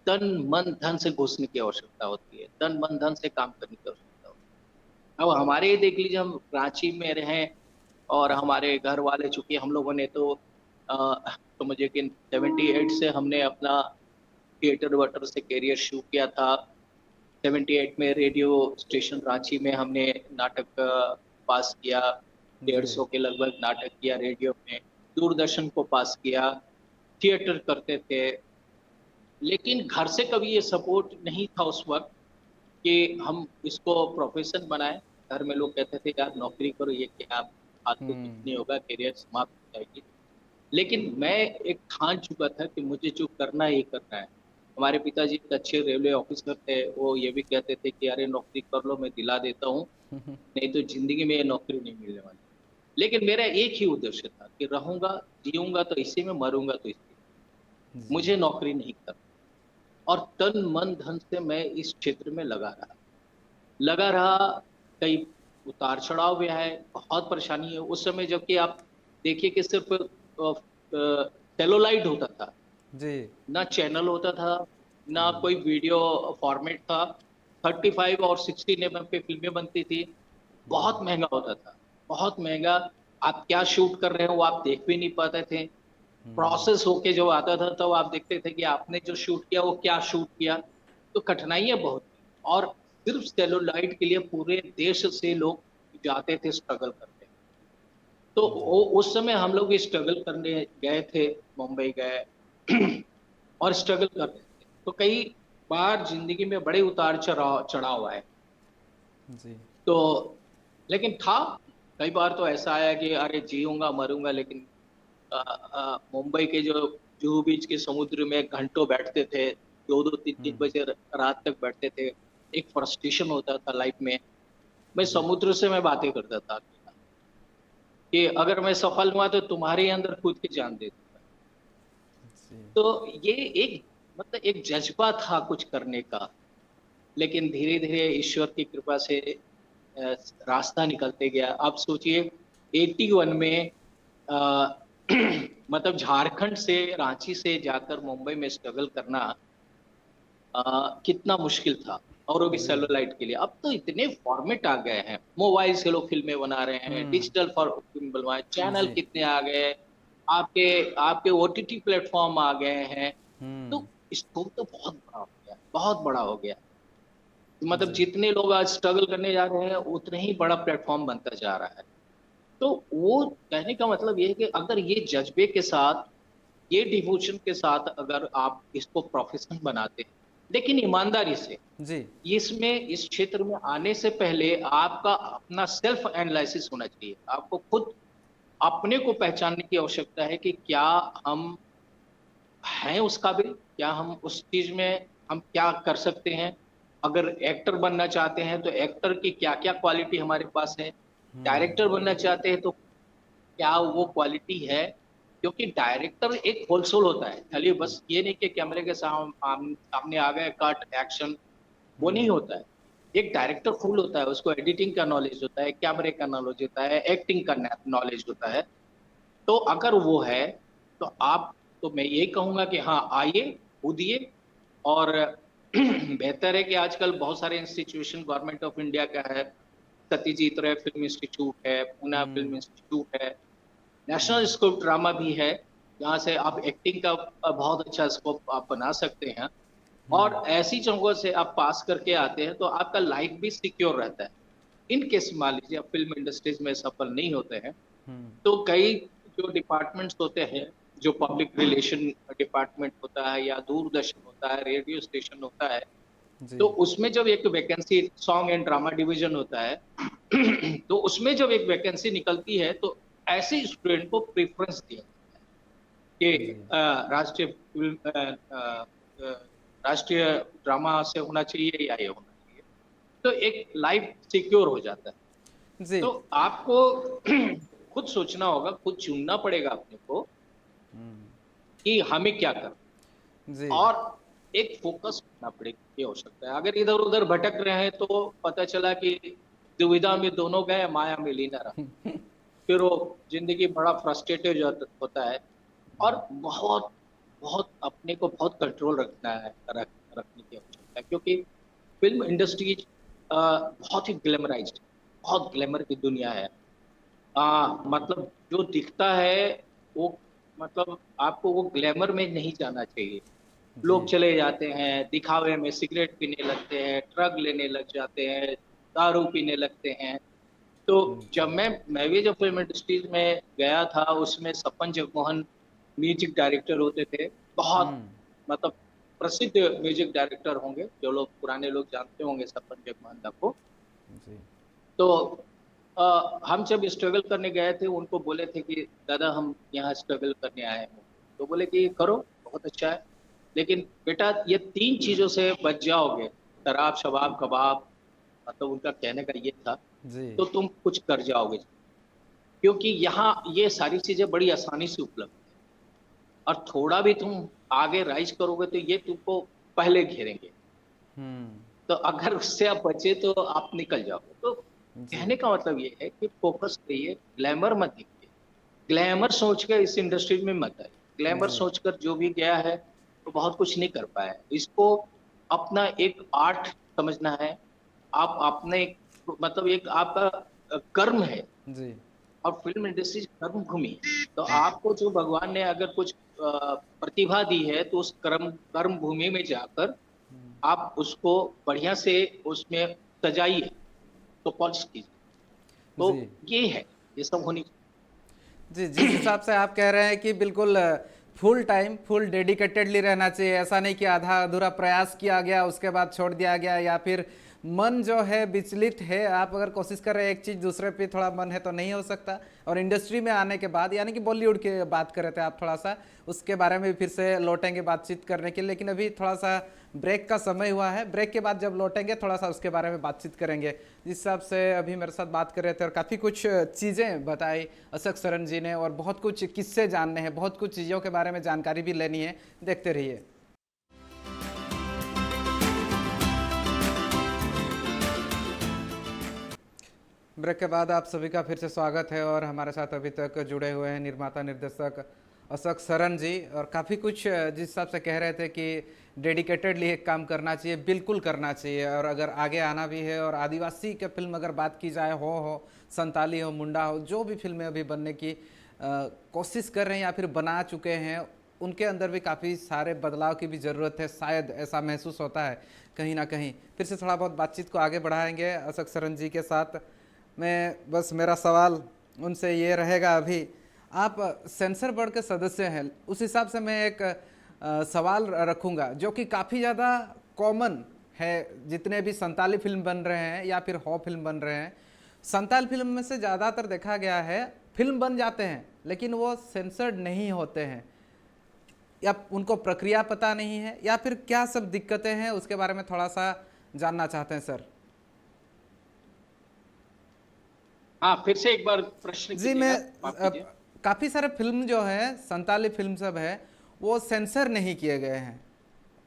तन मन धन से घुसने की आवश्यकता होती है, तन मन धन से काम करने की आवश्यकता होती है। अब हमारे देख लीजिए, हम रांची में रहे और हमारे घर वाले, चूंकि हम लोगों ने तो मुझे कि 78 से हमने अपना थिएटर वाटर से करियर शुरू किया था। 78 में रेडियो स्टेशन रांची में हमने नाटक पास किया। जी। 150 के लगभग नाटक किया रेडियो में। दूरदर्शन को पास किया। थिएटर करते थे। लेकिन घर से कभी ये सपोर्ट नहीं था उस वक्त कि हम इसको प्रोफेशन बनाएं। घर में लोग कहते थे यार नौकरी करो, ये क्या फालतू कुछ हुँ। नहीं होगा, करियर समाप्त हो जाएगी। लेकिन मैं एक ठान चुका था कि मुझे जो करना है ये करना है। हमारे पिताजी एक अच्छे रेलवे ऑफिसर थे, वो ये भी कहते थे कि अरे नौकरी कर लो, मैं दिला देता हूँ, नहीं तो जिंदगी में ये नौकरी नहीं मिलने वाली। लेकिन मेरा एक ही उद्देश्य था कि रहूंगा, जीऊंगा तो इसी में, मरूंगा तो इसी में, जी। मुझे नौकरी नहीं करनी। और तन मन धन से मैं इस क्षेत्र में लगा रहा। कई उतार चढ़ाव भी आए, बहुत परेशानी है उस समय, जबकि आप देखिए कि सिर्फ सेलुलाइड होता था, जी। ना चैनल होता था, ना कोई वीडियो फॉर्मेट था। 35 और 16 mm पे फिल्में बनती थी। बहुत महंगा होता था, बहुत महंगा। आप क्या शूट कर रहे हो वो आप देख भी नहीं पाते थे। हुँ। प्रोसेस होके जो आता था तो आप देखते थे कि आपने जो शूट किया वो क्या शूट किया। तो कठिनाइयां बहुत थी। और सिर्फ सेलुलाइड के लिए पूरे देश से लोग जाते थे स्ट्रगल करते। तो जी। वो उस समय हम लोग स्ट्रगल करने गए थे, मुंबई गए और स्ट्रगल कर रहे थे। तो कई बार जिंदगी में बड़े उतार चढ़ाव चढ़ाव आए। जी। तो लेकिन था, कई बार तो ऐसा आया कि अरे जीऊंगा मरूंगा, लेकिन मुंबई के जो जुहू बीच के समुद्र में घंटों बैठते थे, 2-2 3-3 हुँ। बजे रात तक बैठते थे। एक फ्रस्ट्रेशन होता था लाइफ में। मैं जी। समुद्र से मैं बातें करता था कि अगर मैं सफल हुआ तो तुम्हारे अंदर कूद के जान दे दूंगा। जी। तो ये एक मतलब एक जज्बा था कुछ करने का। लेकिन धीरे-धीरे ईश्वर की कृपा से अ, रास्ता निकलते गया। आप सोचिए 81 में अ, मतलब झारखंड से, रांची से जाकर मुंबई में स्ट्रगल करना कितना मुश्किल था, और वो भी जी। सेलुलाइट के लिए। अब तो इतने फॉर्मेट आ गए हैं, मोबाइल से लोग फ़िल्में बना रहे हैं, हुँ। डिजिटल फॉर फ़िल्म बनवाएँ, चैनल जी। कितने आ गए, आपके आपके ओटीटी प्लेटफ़ॉर्म आ गए हैं। हुँ। तो स्कोप तो बहुत बड़ा हो गया, बहुत बड़ा हो गया। मतलब जी। जितने लोग आज स्ट्रगल करने जा रहे हैं, उतने ही बड़ा प्लेटफ़ॉर्म बनता जा रहा है। तो वो कहने का मतलब ये है कि अगर ये जज़्बे के साथ, ये डिवोशन के साथ अगर आप इसको प्रोफ़ेशन बनाते हैं, लेकिन ईमानदारी से, जी। इसमें इस क्षेत्र में आने से पहले आपका अपना सेल्फ एनालिसिस होना चाहिए। आपको खुद अपने को पहचानने की आवश्यकता है कि क्या हम हैं उस काबिल? क्या हम उस चीज़ में हम क्या कर सकते हैं? अगर एक्टर बनना चाहते हैं तो एक्टर की क्या-क्या क्वालिटी हमारे पास है? हुँ। डायरेक्टर बनना चाहते हैं तो क्या वो क्वालिटी है? क्योंकि डायरेक्टर एक होल-सोल होता है। खाली बस ये नहीं कि कैमरे के सामने आ गए, कट, एक्शन, वो नहीं हुँ। होता है। एक डायरेक्टर फुल होता है, उसको एडिटिंग का नॉलेज होता है, कैमरे का नॉलेज होता है, एक्टिंग का नॉलेज होता है। तो अगर वो है, तो आप तो मैं यही कहूँगा कि हाँ, आइए, कूदिए। और बेहतर है कि आजकल बहुत सारे इंस्टीट्यूशन गवर्नमेंट ऑफ इंडिया का है। सत्यजीत रे फ़िल्म इंस्टीट्यूट है, पूना फ़िल्म हुँ। इंस्टीट्यूट है, नेशनल जी। स्कोप ड्रामा भी है, जहाँ से आप एक्टिंग का बहुत अच्छा स्कोप आप बना सकते हैं। हुँ। और ऐसी जगहों से आप पास करके आते हैं, तो आपका लाइफ़ भी सिक्योर रहता है। इन केस मान लीजिए आप फ़िल्म इंडस्ट्रीज़ में सफल नहीं होते हैं, हुँ। तो कई जो डिपार्टमेंट्स होते हैं, जो पब्लिक रिलेशन डिपार्टमेंट होता है या दूरदर्शन होता है, रेडियो स्टेशन होता है, जी। तो उसमें जब एक vacancy song and drama division होता है, तो उसमें जब एक वैकेंसी निकलती है, तो ऐसे स्टूडेंट को प्रेफ़रेंस दिया जाता है कि जी। राष्ट्रीय फ़िल्म राष्ट्रीय ड्रामा से होना चाहिए या ये होना चाहिए। तो एक लाइफ सिक्योर हो जाता है। जी। तो आपको खुद सोचना होगा, खुद चुनना पड़ेगा अपने को कि हमें क्या करना जी। और एक फोकस करना पड़ेगा, ये हो सकता है। अगर इधर उधर भटक रहे हैं तो पता चला कि दुविधा में दोनों गए, माया में लीन रहा, फिर वो जिंदगी बड़ा फ्रस्ट्रेटेड होता है। और बहुत बहुत अपने को बहुत कंट्रोल रखने की आवश्यकता है, क्योंकि फिल्म इंडस्ट्री बहुत ही ग्लैमराइज्ड, बहुत ग्लैमर की दुनिया है। मतलब जो दिखता है वो, मतलब आपको वो ग्लैमर में नहीं जाना चाहिए। जी। लोग चले जाते हैं दिखावे में, सिगरेट पीने लगते हैं, ड्रग लेने लग जाते हैं, दारू पीने लगते हैं। तो जब जी। मैं भी जब फिल्म इंडस्ट्रीज में गया था, उसमें सपन जगमोहन म्यूजिक डायरेक्टर होते थे। बहुत हम्म। मतलब प्रसिद्ध म्यूजिक डायरेक्टर होंगे, जो लोग पुराने लोग जानते होंगे सपन जगमोहन दा को। जी। तो हम जब स्ट्रगल करने गए थे, उनको बोले थे कि दादा हम यहाँ स्ट्रगल करने आए हैं। तो बोले कि करो, बहुत अच्छा है, लेकिन बेटा ये 3 चीजों से बच जाओगे, शराब शबाब कबाब, मतलब उनका कहने का ये था, जी। तो तुम कुछ कर जाओगे। क्योंकि यहाँ ये सारी चीजें बड़ी आसानी से उपलब्ध है, और थोड़ा भी तुम आगे राइज करोगे तो ये तुमको पहले घेरेंगे। हम्म। तो अगर उससे आप बचे तो आप निकल जाओगे। तो जी। कहने का मतलब ये है कि फोकस करिए, ग्लैमर मत देखिए। ग्लैमर सोचकर इस इंडस्ट्री में मत आइए। ग्लैमर जी। सोचकर जो भी गया है तो बहुत कुछ नहीं कर पाया है। इसको अपना एक आर्ट समझना है। आप अपने, मतलब एक आपका कर्म है। जी। और फिल्म इंडस्ट्री कर्म भूमि है। तो आपको जो भगवान ने अगर कुछ प्रतिभा दी है, तो उस कर्म भूमि में जाकर आप उसको बढ़िया से उसमें सजाइए, तो पॉलिश कीजिए। तो जी। ये है, ये सब होनी जी, जिस हिसाब से आप कह रहे हैं कि बिल्कुल फुल टाइम फुल डेडिकेटेडली रहना चाहिए, ऐसा नहीं कि आधा अधूरा प्रयास किया गया उसके बाद छोड़ दिया गया, या फिर मन जो है विचलित है, आप अगर कोशिश कर रहे हैं एक चीज़ दूसरे पे थोड़ा मन है तो नहीं हो सकता। और इंडस्ट्री में आने के बाद, यानी कि बॉलीवुड की बात कर रहे थे आप, थोड़ा सा उसके बारे में भी फिर से लौटेंगे बातचीत करने के लिए, लेकिन अभी थोड़ा सा ब्रेक का समय हुआ है। ब्रेक के बाद जब लौटेंगे थोड़ा सा उसके बारे में बातचीत करेंगे। जिस हिसाब से अभी मेरे साथ बात कर रहे थे और काफ़ी कुछ चीज़ें बताई अशोक सरन जी ने, और बहुत कुछ किस्से जानने हैं, बहुत कुछ चीज़ों के बारे में जानकारी भी लेनी है। देखते रहिए। ब्रेक के बाद आप सभी का फिर से स्वागत है, और हमारे साथ अभी तक जुड़े हुए हैं निर्माता निर्देशक अशोक सरन जी। और काफ़ी कुछ जिस हिसाब से कह रहे थे कि डेडिकेटेडली एक काम करना चाहिए, बिल्कुल करना चाहिए, और अगर आगे आना भी है, और आदिवासी के फिल्म अगर बात की जाए, हो संताली हो, मुंडा हो, जो भी फिल्में अभी बनने की कोशिश कर रहे हैं या फिर बना चुके हैं, उनके अंदर भी काफ़ी सारे बदलाव की भी ज़रूरत है, शायद ऐसा महसूस होता है कहीं ना कहीं। फिर से थोड़ा बहुत बातचीत को आगे बढ़ाएंगे अशोक सरन जी के साथ। मैं बस, मेरा सवाल उनसे ये रहेगा, अभी आप सेंसर बोर्ड के सदस्य हैं, उस हिसाब से मैं एक सवाल रखूंगा जो कि काफ़ी ज़्यादा कॉमन है। जितने भी संताली फिल्म बन रहे हैं या फिर हो फिल्म बन रहे हैं, संताल फिल्म में से ज़्यादातर देखा गया है फिल्म बन जाते हैं लेकिन वो सेंसर्ड नहीं होते हैं, या उनको प्रक्रिया पता नहीं है, या फिर क्या सब दिक्कतें हैं, उसके बारे में थोड़ा सा जानना चाहते हैं सर। हाँ, फिर से एक बार प्रश्न जी, मैं कीजिएगा, माफ कीजिए। काफ़ी सारे फिल्म जो है, संताली फिल्म सब है, वो सेंसर नहीं किए गए हैं।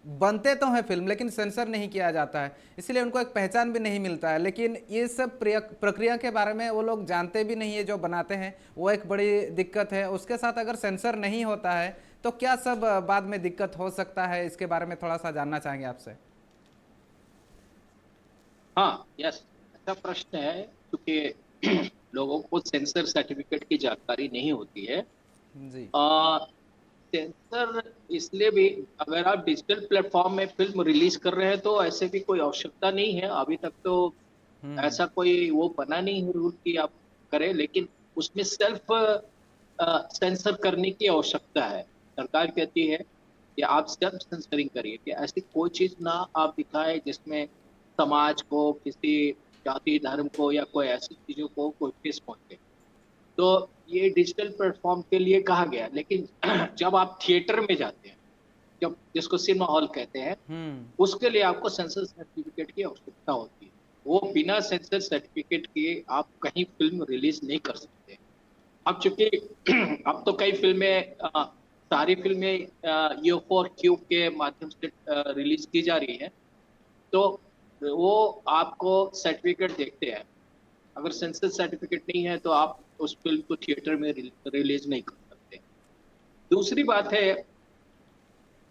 बनते तो हैं फिल्म लेकिन सेंसर नहीं किया जाता है, इसलिए उनको एक पहचान भी नहीं मिलता है। लेकिन ये सब प्रक्रिया के बारे में वो लोग जानते भी नहीं है जो बनाते हैं, वो एक बड़ी दिक्कत है। उसके साथ अगर सेंसर नहीं होता है तो क्या सब बाद में दिक्कत हो सकता है, इसके बारे में थोड़ा सा जानना चाहेंगे आपसे। हाँ, यस, अच्छा प्रश्न है, क्योंकि लोगों को सेंसर सर्टिफिकेट की जानकारी नहीं होती है। जी। सेंसर इसलिए भी, अगर आप डिजिटल प्लेटफॉर्म में फिल्म रिलीज कर रहे हैं तो ऐसे भी कोई आवश्यकता नहीं है। अभी तक तो हम्म। ऐसा कोई वो बना नहीं है रूल कि आप करें, लेकिन उसमें सेल्फ सेंसर करने की आवश्यकता है। सरकार कहती है कि आप सेल्फ सेंसरिंग करिए, कि ऐसी कोई चीज ना आप दिखाएं जिसमें समाज को, किसी जाति धर्म को या कोई ऐसी चीजों को कोई ठेस पहुंचे। तो ये डिजिटल प्लेटफॉर्म के लिए कहा गया, लेकिन जब आप थिएटर में जाते हैं, जब जिसको सिनेमा हॉल कहते हैं, हम्म। उसके लिए आपको सेंसर सर्टिफिकेट की आवश्यकता होती है। वो बिना सेंसर सर्टिफिकेट के आप कहीं फिल्म रिलीज नहीं कर सकते। अब चूंकि अब तो कई फिल्में सारी फिल्में U4Q के माध्यम से रिलीज की जा रही है, तो वो आपको सर्टिफिकेट देखते हैं। अगर सेंसर सर्टिफिकेट नहीं है तो आप उस फिल्म को थिएटर में रिलीज नहीं कर सकते। दूसरी बात है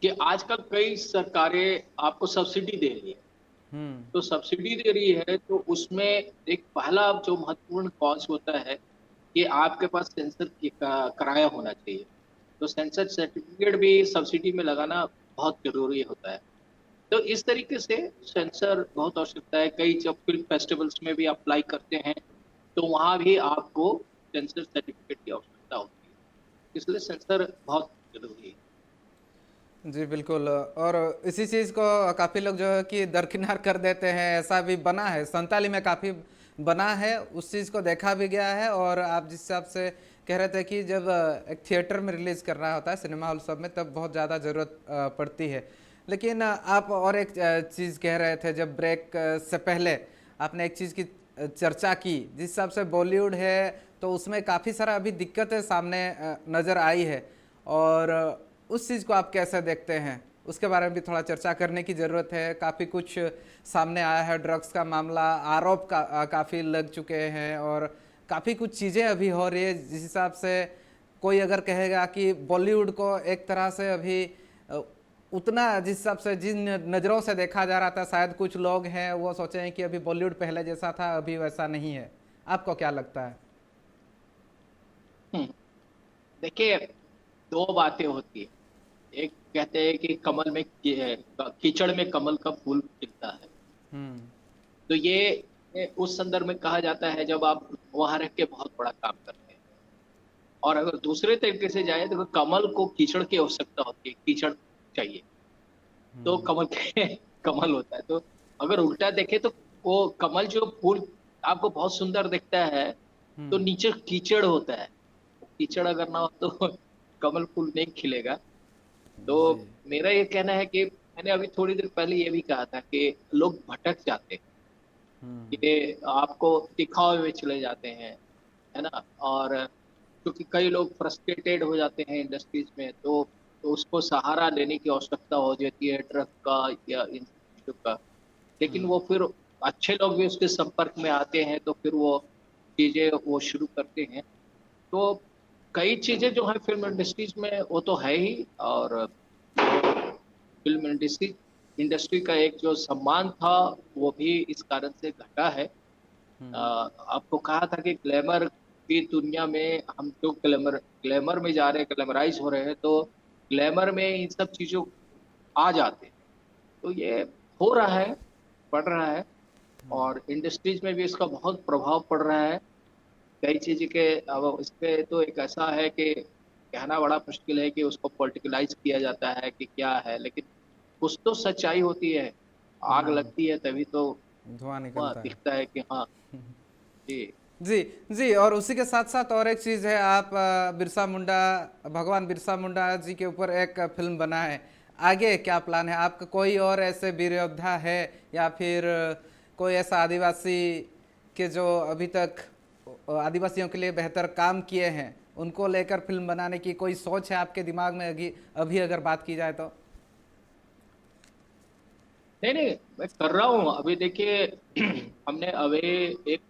कि आजकल कई सरकारें आपको सब्सिडी दे रही है, हम्म। तो सब्सिडी दे रही है तो उसमें एक पहला जो महत्वपूर्ण कॉज होता है कि आपके पास सेंसर कराया होना चाहिए। तो सेंसर सर्टिफिकेट भी सब्सिडी में लगाना बहुत जरूरी होता है। तो इस तरीके से सेंसर बहुत आवश्यकता है। कई जब फिल्म फेस्टिवल्स में भी अप्लाई करते हैं तो वहाँ भी आपको सेंसर सर्टिफिकेट की आवश्यकता होती है, इसलिए सेंसर बहुत जरूरी है। जी बिल्कुल। और इसी चीज़ को काफ़ी लोग जो है कि दरकिनार कर देते हैं, ऐसा भी बना है संताली में, काफ़ी बना है, उस चीज़ को देखा भी गया है। और आप जिस हिसाब से कह रहे थे कि जब एक थिएटर में रिलीज़ कर रहा होता है सिनेमा हॉल सब में, तब बहुत ज़्यादा ज़रूरत पड़ती है। लेकिन आप और एक चीज़ कह रहे थे जब ब्रेक से पहले, आपने एक चीज़ की चर्चा की, जिस हिसाब से बॉलीवुड है तो उसमें काफ़ी सारा अभी दिक्कतें सामने नज़र आई है। और उस चीज़ को आप कैसे देखते हैं, उसके बारे में भी थोड़ा चर्चा करने की ज़रूरत है। काफ़ी कुछ सामने आया है, ड्रग्स का मामला, आरोप काफ़ी लग चुके हैं, और काफ़ी कुछ चीज़ें अभी हो रही है जिस हिसाब से कोई अगर कहेगा कि बॉलीवुड को एक तरह से अभी उतना, जिस हिसाब से जिन नज़रों से देखा जा रहा था, शायद कुछ लोग हैं वो सोचे हैं कि अभी बॉलीवुड पहले जैसा था अभी वैसा नहीं है। आपको क्या लगता है? हम्म, देखिए, दो बातें होती है। एक कहते हैं कि कमल में कीचड़ में कमल का फूल खिलता है। हम्म। तो ये उस संदर्भ में कहा जाता है जब आप वहां रह के बहुत बड़ा काम करते हैं। और अगर दूसरे तरीके से जाए तो कमल को कीचड़ की आवश्यकता होती है, कीचड़ चाहिए तो कमल के कमल होता है। तो अगर उल्टा देखे तो वो कमल जो फूल आपको बहुत सुंदर दिखता है, तो हम्म। नीचे कीचड़ होता है। कीचड़ अगर ना हो तो कमल फूल नहीं खिलेगा। तो जी। मेरा ये कहना है कि मैंने अभी थोड़ी देर पहले ये भी कहा था कि लोग भटक जाते हैं, हम्म। कि आपको दिखावे में चले जाते हैं, है ना। और क्योंकि कई लोग फ्रस्ट्रेटेड हो जाते हैं इंडस्ट्रीज में, तो उसको सहारा लेने की आवश्यकता हो जाती है ड्रग का या इन चीजों का। लेकिन वो फिर अच्छे लोग भी उसके संपर्क में आते हैं तो फिर वो चीजें वो शुरू करते हैं। तो कई चीजें जो है फिल्म इंडस्ट्रीज में वो तो है ही। और फिल्म इंडस्ट्री इंडस्ट्री का एक जो सम्मान था वो भी इस कारण से घटा है। आपको कहा था कि ग्लैमर की दुनिया में हम जो ग्लैमर ग्लैमर में जा रहे हैं, ग्लैमराइज हो रहे हैं, तो ग्लैमर में इन सब चीजों आ जाते हैं। तो ये हो रहा है, बढ़ रहा है। और इंडस्ट्रीज में भी इसका बहुत प्रभाव पड़ रहा है। कई चीज के अब इस पे तो एक ऐसा है कि कहना बड़ा मुश्किल है कि उसको पॉलिटिकलाइज किया जाता है कि क्या है, लेकिन कुछ तो सच्चाई होती है। आग लगती है तभी तो धुआं वह निकलता है। दिखता है कि हाँ जी। जी। जी, और उसी के साथ साथ और एक चीज़ है, आप बिरसा मुंडा, भगवान बिरसा मुंडा जी के ऊपर एक फिल्म बना है। आगे क्या प्लान है आपका? कोई और ऐसे वीर योद्धा है, या फिर कोई ऐसा आदिवासी के जो अभी तक आदिवासियों के लिए बेहतर काम किए हैं, उनको लेकर फिल्म बनाने की कोई सोच है आपके दिमाग में अभी अभी अगर बात की जाए तो? नहीं नहीं, मैं कर रहा हूँ अभी। देखिए हमने अभी एक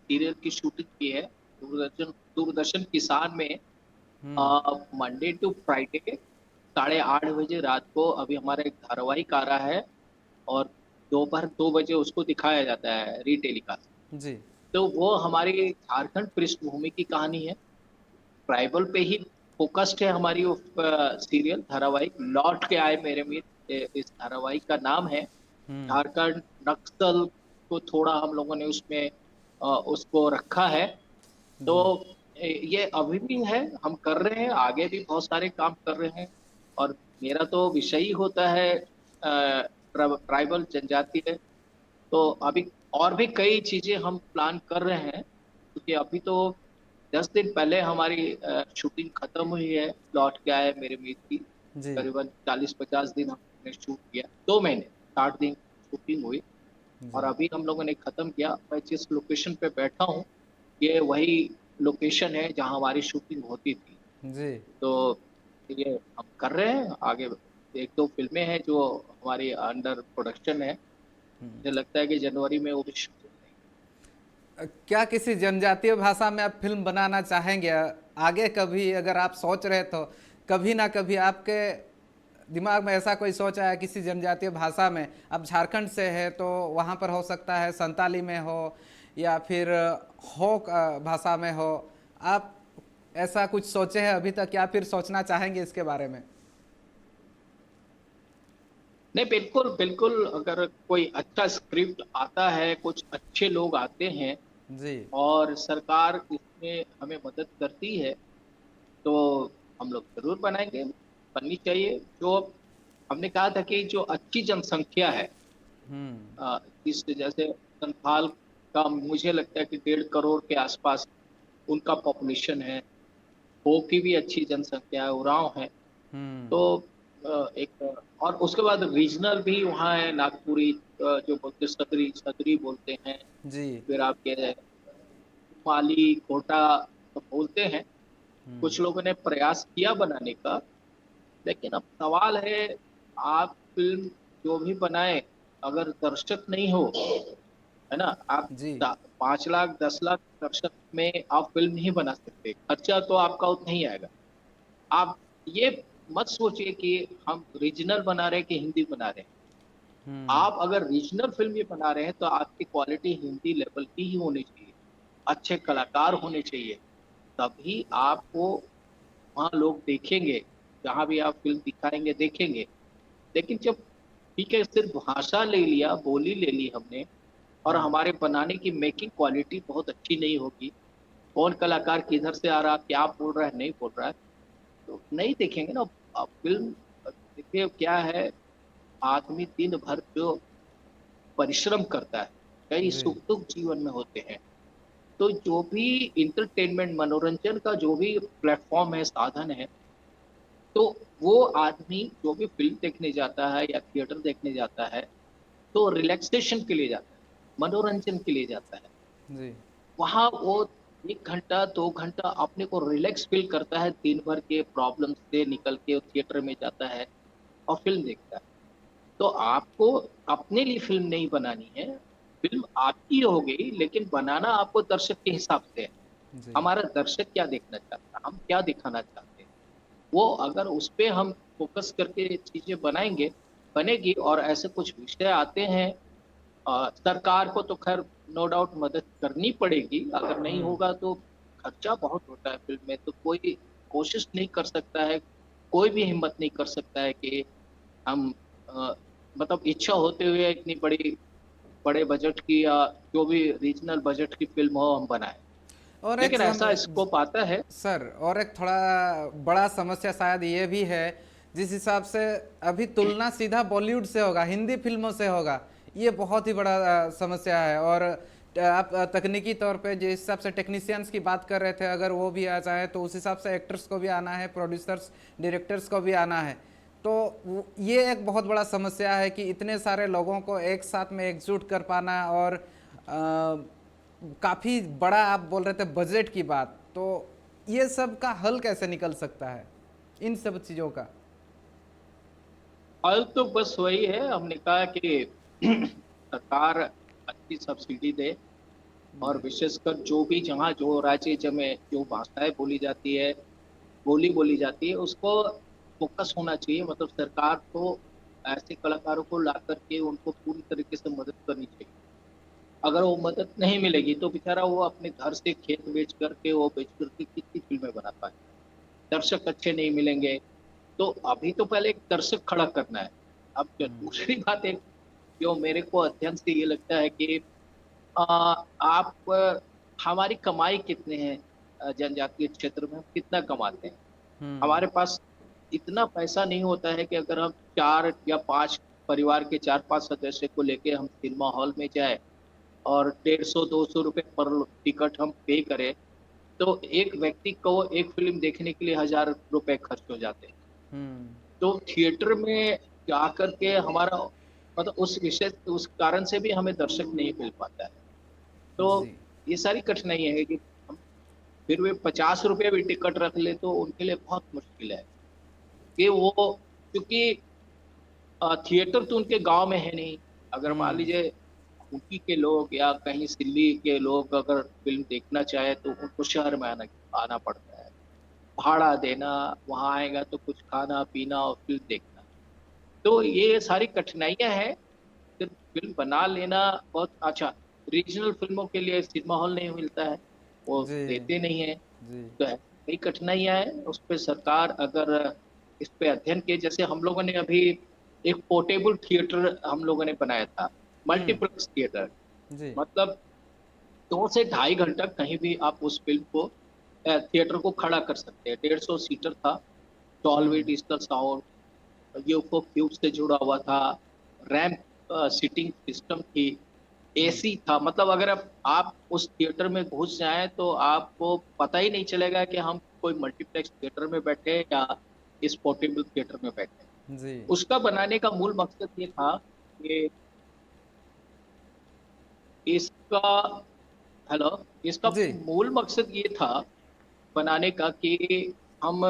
सीरियल की शूटिंग की है दूरदर्शन दूरदर्शन किसान में। हम्म। मंडे टू फ्राइडे 8:30 बजे रात को अभी हमारा एक धारावाहिक आ रहा है, और दोपहर 2 बजे उसको दिखाया जाता है रीटेलीकास्ट। जी। तो वो हमारी झारखंड पृष्ठभूमि की कहानी है, ट्राइबल पे ही फोकस्ड है हमारी वो सीरियल धारावाहिक। लौट के आए मेरे मित्र इस धारावाहिक का नाम है। हम्म। झारखंड नक्सल को थोड़ा हम लोगों ने उसमें उसको रखा है। तो जी। ये अभी भी है, हम कर रहे हैं, आगे भी बहुत सारे काम कर रहे हैं। और मेरा तो विषय ही होता है ट्राइबल जनजाति है। तो अभी और भी कई चीजें हम प्लान कर रहे हैं, क्योंकि अभी तो 10 दिन पहले हमारी शूटिंग खत्म हुई है। लौट के आए मेरे मीत की जी। करीबन 40-50 दिन हमने शूट किया, 2 महीने 60 दिन शूटिंग हुई। और जी अभी हम लोगों ने खत्म किया। मैं जिस लोकेशन पे बैठा हूँ, ये वही लोकेशन है जहाँ हमारी शूटिंग होती थी। जी। तो ये हम कर रहे हैं आगे। एक दो फिल्में हैं जो हमारी अंडर प्रोडक्शन है। मुझे लगता है कि जनवरी में वो भी शुरू हो जाएगी। क्या किसी जनजातीय भाषा में आप फिल्म बनाना चाहेंगे आगे कभी, अगर आप सोच रहे तो कभी ना कभी आपके दिमाग में ऐसा कोई सोच आया किसी जनजातीय भाषा में? अब झारखंड से है तो वहाँ पर हो सकता है संताली में हो या फिर हो भाषा में हो। आप ऐसा कुछ सोचे हैं अभी तक या फिर सोचना चाहेंगे इसके बारे में? नहीं, बिल्कुल बिल्कुल, अगर कोई अच्छा स्क्रिप्ट आता है, कुछ अच्छे लोग आते हैं जी। और सरकार इसमें हमें मदद करती है, तो हम लोग जरूर बनाएंगे। बननी चाहिए। जो हमने कहा था कि जो अच्छी जनसंख्या है, हम्म। जिस जैसे संथाल का मुझे लगता है कि 1.5 करोड़ के आसपास उनका पॉपुलेशन है। हो की भी अच्छी जनसंख्या है, उरांव है। हम्म। तो एक और उसके बाद रीजनल भी वहाँ है, नागपुरी, जो बोलते सदरी सदरी बोलते हैं। जी। फिर आपके माली कोटा तो बोलते हैं। हम्म। कुछ लोगों ने प्रयास किया बनाने का, लेकिन अब सवाल है, आप फिल्म जो भी बनाए, अगर दर्शक नहीं हो, है ना, आप जी। 5 लाख 10 लाख दर्शक में आप फिल्म नहीं बना सकते। खर्चा तो आपका उतना ही आएगा। आप ये मत सोचिए कि हम रीजनल बना रहे हैं कि हिंदी बना रहे हैं। हम्म। आप अगर रीजनल फिल्म ये बना रहे हैं तो आपकी क्वालिटी हिंदी लेवल की ही होनी चाहिए। अच्छे कलाकार होने चाहिए, तभी आपको वहाँ लोग देखेंगे। जहाँ भी आप फिल्म दिखाएंगे देखेंगे। लेकिन जब ठीक है, सिर्फ भाषा ले लिया, बोली ले ली हमने, और हम्म। हमारे बनाने की मेकिंग क्वालिटी बहुत अच्छी नहीं होगी, कौन कलाकार किधर से आ रहा, क्या बोल रहा है, नहीं बोल रहा है, तो नहीं देखेंगे ना। अब फिल्म देखिए क्या है, आदमी दिन भर जो परिश्रम करता है, कई जी। सुख दुख जीवन में होते हैं। तो जो भी इंटरटेनमेंट मनोरंजन का जो भी प्लेटफॉर्म है, साधन है, तो वो आदमी जो भी फिल्म देखने जाता है या थिएटर देखने जाता है, तो रिलैक्सेशन के लिए जाता है, मनोरंजन के लिए जाता है। जी। वहाँ वो 1 घंटा 2 घंटा अपने को रिलैक्स फील करता है, दिन भर के प्रॉब्लम से निकल के थिएटर में जाता है और फिल्म देखता है। तो आपको अपने लिए फिल्म नहीं बनानी है, फिल्म आपकी होगी, लेकिन बनाना आपको दर्शक के हिसाब से है। जी। हमारा दर्शक क्या देखना चाहता है, हम क्या दिखाना चाहते हैं, वो अगर उस पे हम फोकस करके चीजें बनाएंगे, बनेगी। और ऐसे कुछ विषय आते हैं, सरकार को तो खैर नो डाउट मदद करनी पड़ेगी। अगर नहीं हम्म। होगा तो खर्चा बहुत होता है फिल्म में, तो कोई कोशिश नहीं कर सकता है, कोई भी हिम्मत नहीं कर सकता है कि हम मतलब इच्छा होते हुए इतनी बड़ी बड़े बजट की या जो भी रीजनल बजट की फिल्म हो हम बनाए। और एक लेकिन ऐसा स्कोप आता है। सर, और एक थोड़ा बड़ा समस्या शायद ये भी है, जिस हिसाब से अभी तुलना सीधा बॉलीवुड से होगा, हिंदी फिल्मों से होगा, ये बहुत ही बड़ा समस्या है। और आप तकनीकी तौर पे जिस हिसाब से टेक्नीशियंस की बात कर रहे थे, अगर वो भी आ जाए तो उस हिसाब से एक्टर्स को भी आना है, प्रोड्यूसर्स डायरेक्टर्स को भी आना है। तो ये एक बहुत बड़ा समस्या है कि इतने सारे लोगों को एक साथ में एकजुट कर पाना। और काफ़ी बड़ा आप बोल रहे थे बजट की बात, तो ये सब का हल कैसे निकल सकता है इन सब चीज़ों का? हल तो बस वही है, हमने कहा कि सरकार अच्छी सब्सिडी दे, और जी। विशेषकर जो भी जहाँ जो राज्य में जो भाषाएं बोली जाती है, बोली बोली जाती है, उसको फोकस होना चाहिए। मतलब सरकार को ऐसे कलाकारों को ला करके उनको पूरी तरीके से मदद करनी चाहिए। अगर वो मदद नहीं मिलेगी तो बेचारा वो अपने घर से खेत बेच करके, वो बेच करके कितनी फिल्में बना पाए। दर्शक अच्छे नहीं मिलेंगे, तो अभी तो पहले एक दर्शक खड़ा करना है। अब जो दूसरी बात है, जो मेरे को अध्ययन से ये लगता है कि आप हमारी कमाई कितने हैं, जनजातीय क्षेत्र में हम कितना कमाते हैं। हम्म। हमारे पास इतना पैसा नहीं होता है कि अगर हम 4 या 5 परिवार के 4-5 सदस्य को लेके हम सिनेमा हॉल में जाए और 150-200 रुपए पर टिकट हम पे करें, तो एक व्यक्ति को एक फिल्म देखने के लिए 1000 रुपए खर्च हो जाते हैं। हम्म। तो थिएटर में जाकर के हमारा मतलब उस कारण से भी हमें दर्शक नहीं मिल पाता है। तो जी ये सारी कठिनाइयाँ है कि हम फिर वे 50 रुपये भी टिकट रख ले तो उनके लिए बहुत मुश्किल है कि वो, क्योंकि थिएटर तो उनके गांव में है नहीं। अगर मान हम्म लीजिए यूपी के लोग या कहीं दिल्ली के लोग अगर फिल्म देखना चाहे तो उनको शहर में आना आना पड़ता है, भाड़ा देना, वहां आएगा तो कुछ खाना पीना और फिल्म देखना। तो ये सारी कठिनाइयां हैं। फिर फिल्म बना लेना बहुत अच्छा। रीजनल फिल्मों के लिए सिनेमा हॉल नहीं मिलता है, वो जी देते नहीं है। जी तो कई कठिनाइयां हैं, उस पर सरकार अगर इस पे अध्ययन किए, जैसे हम लोगों ने अभी एक पोर्टेबल थिएटर हम लोगों ने बनाया था, हम्म मल्टीप्लेक्स थिएटर। जी मतलब 2 से ढाई घंटा कहीं भी आप उस फिल्म को थिएटर को खड़ा कर सकते हैं। 150 सीटर था, डॉल्बी हम्म डिजिटल साउंड, यूफो क्यूब से जुड़ा हुआ था, रैम्प सीटिंग सिस्टम थी, हम्म एसी था। मतलब अगर आप उस थिएटर में घुस जाएं तो आपको पता ही नहीं चलेगा कि हम कोई मल्टीप्लेक्स थिएटर में बैठे हैं या इस पोर्टेबल थिएटर में बैठे हैं। जी उसका बनाने का मूल मकसद ये था कि इसका हेलो इसका जी मूल मकसद ये था बनाने का कि हम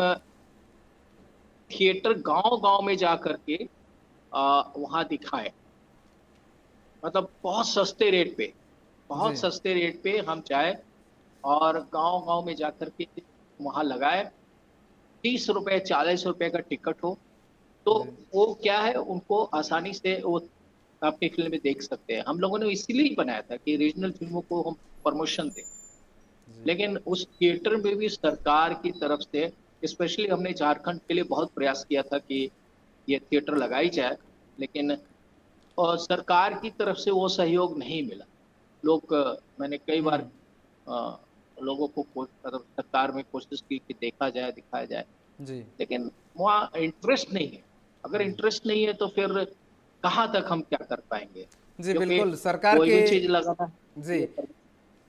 थिएटर गांव गांव में जा करके वहां दिखाएं। मतलब बहुत सस्ते रेट पे, जी बहुत सस्ते रेट पे हम जाए और गांव गांव में जाकर के वहां लगाए। 30 रुपए 40 रुपए का टिकट हो तो जी वो क्या है, उनको आसानी से वो अपनी फिल्म देख सकते हैं। हम लोगों ने इसीलिए बनाया था कि रीजनल फिल्मों को हम प्रमोशन दें। जी लेकिन उस थिएटर में भी सरकार की तरफ से, स्पेशली हमने झारखंड के लिए बहुत प्रयास किया था कि ये थिएटर लगाई जाए, लेकिन और सरकार की तरफ से वो सहयोग नहीं मिला। लोग मैंने कई बार हम्म अ, लोगों को मतलब सरकार में कोशिश की कि देखा जाए दिखाया जाए, जी लेकिन वहाँ इंटरेस्ट नहीं है। अगर जी इंटरेस्ट नहीं है तो फिर कहाँ तक हम क्या कर पाएंगे, जी क्योंकि बिल्कुल सरकार कोई के भी चीज लगाना जी है।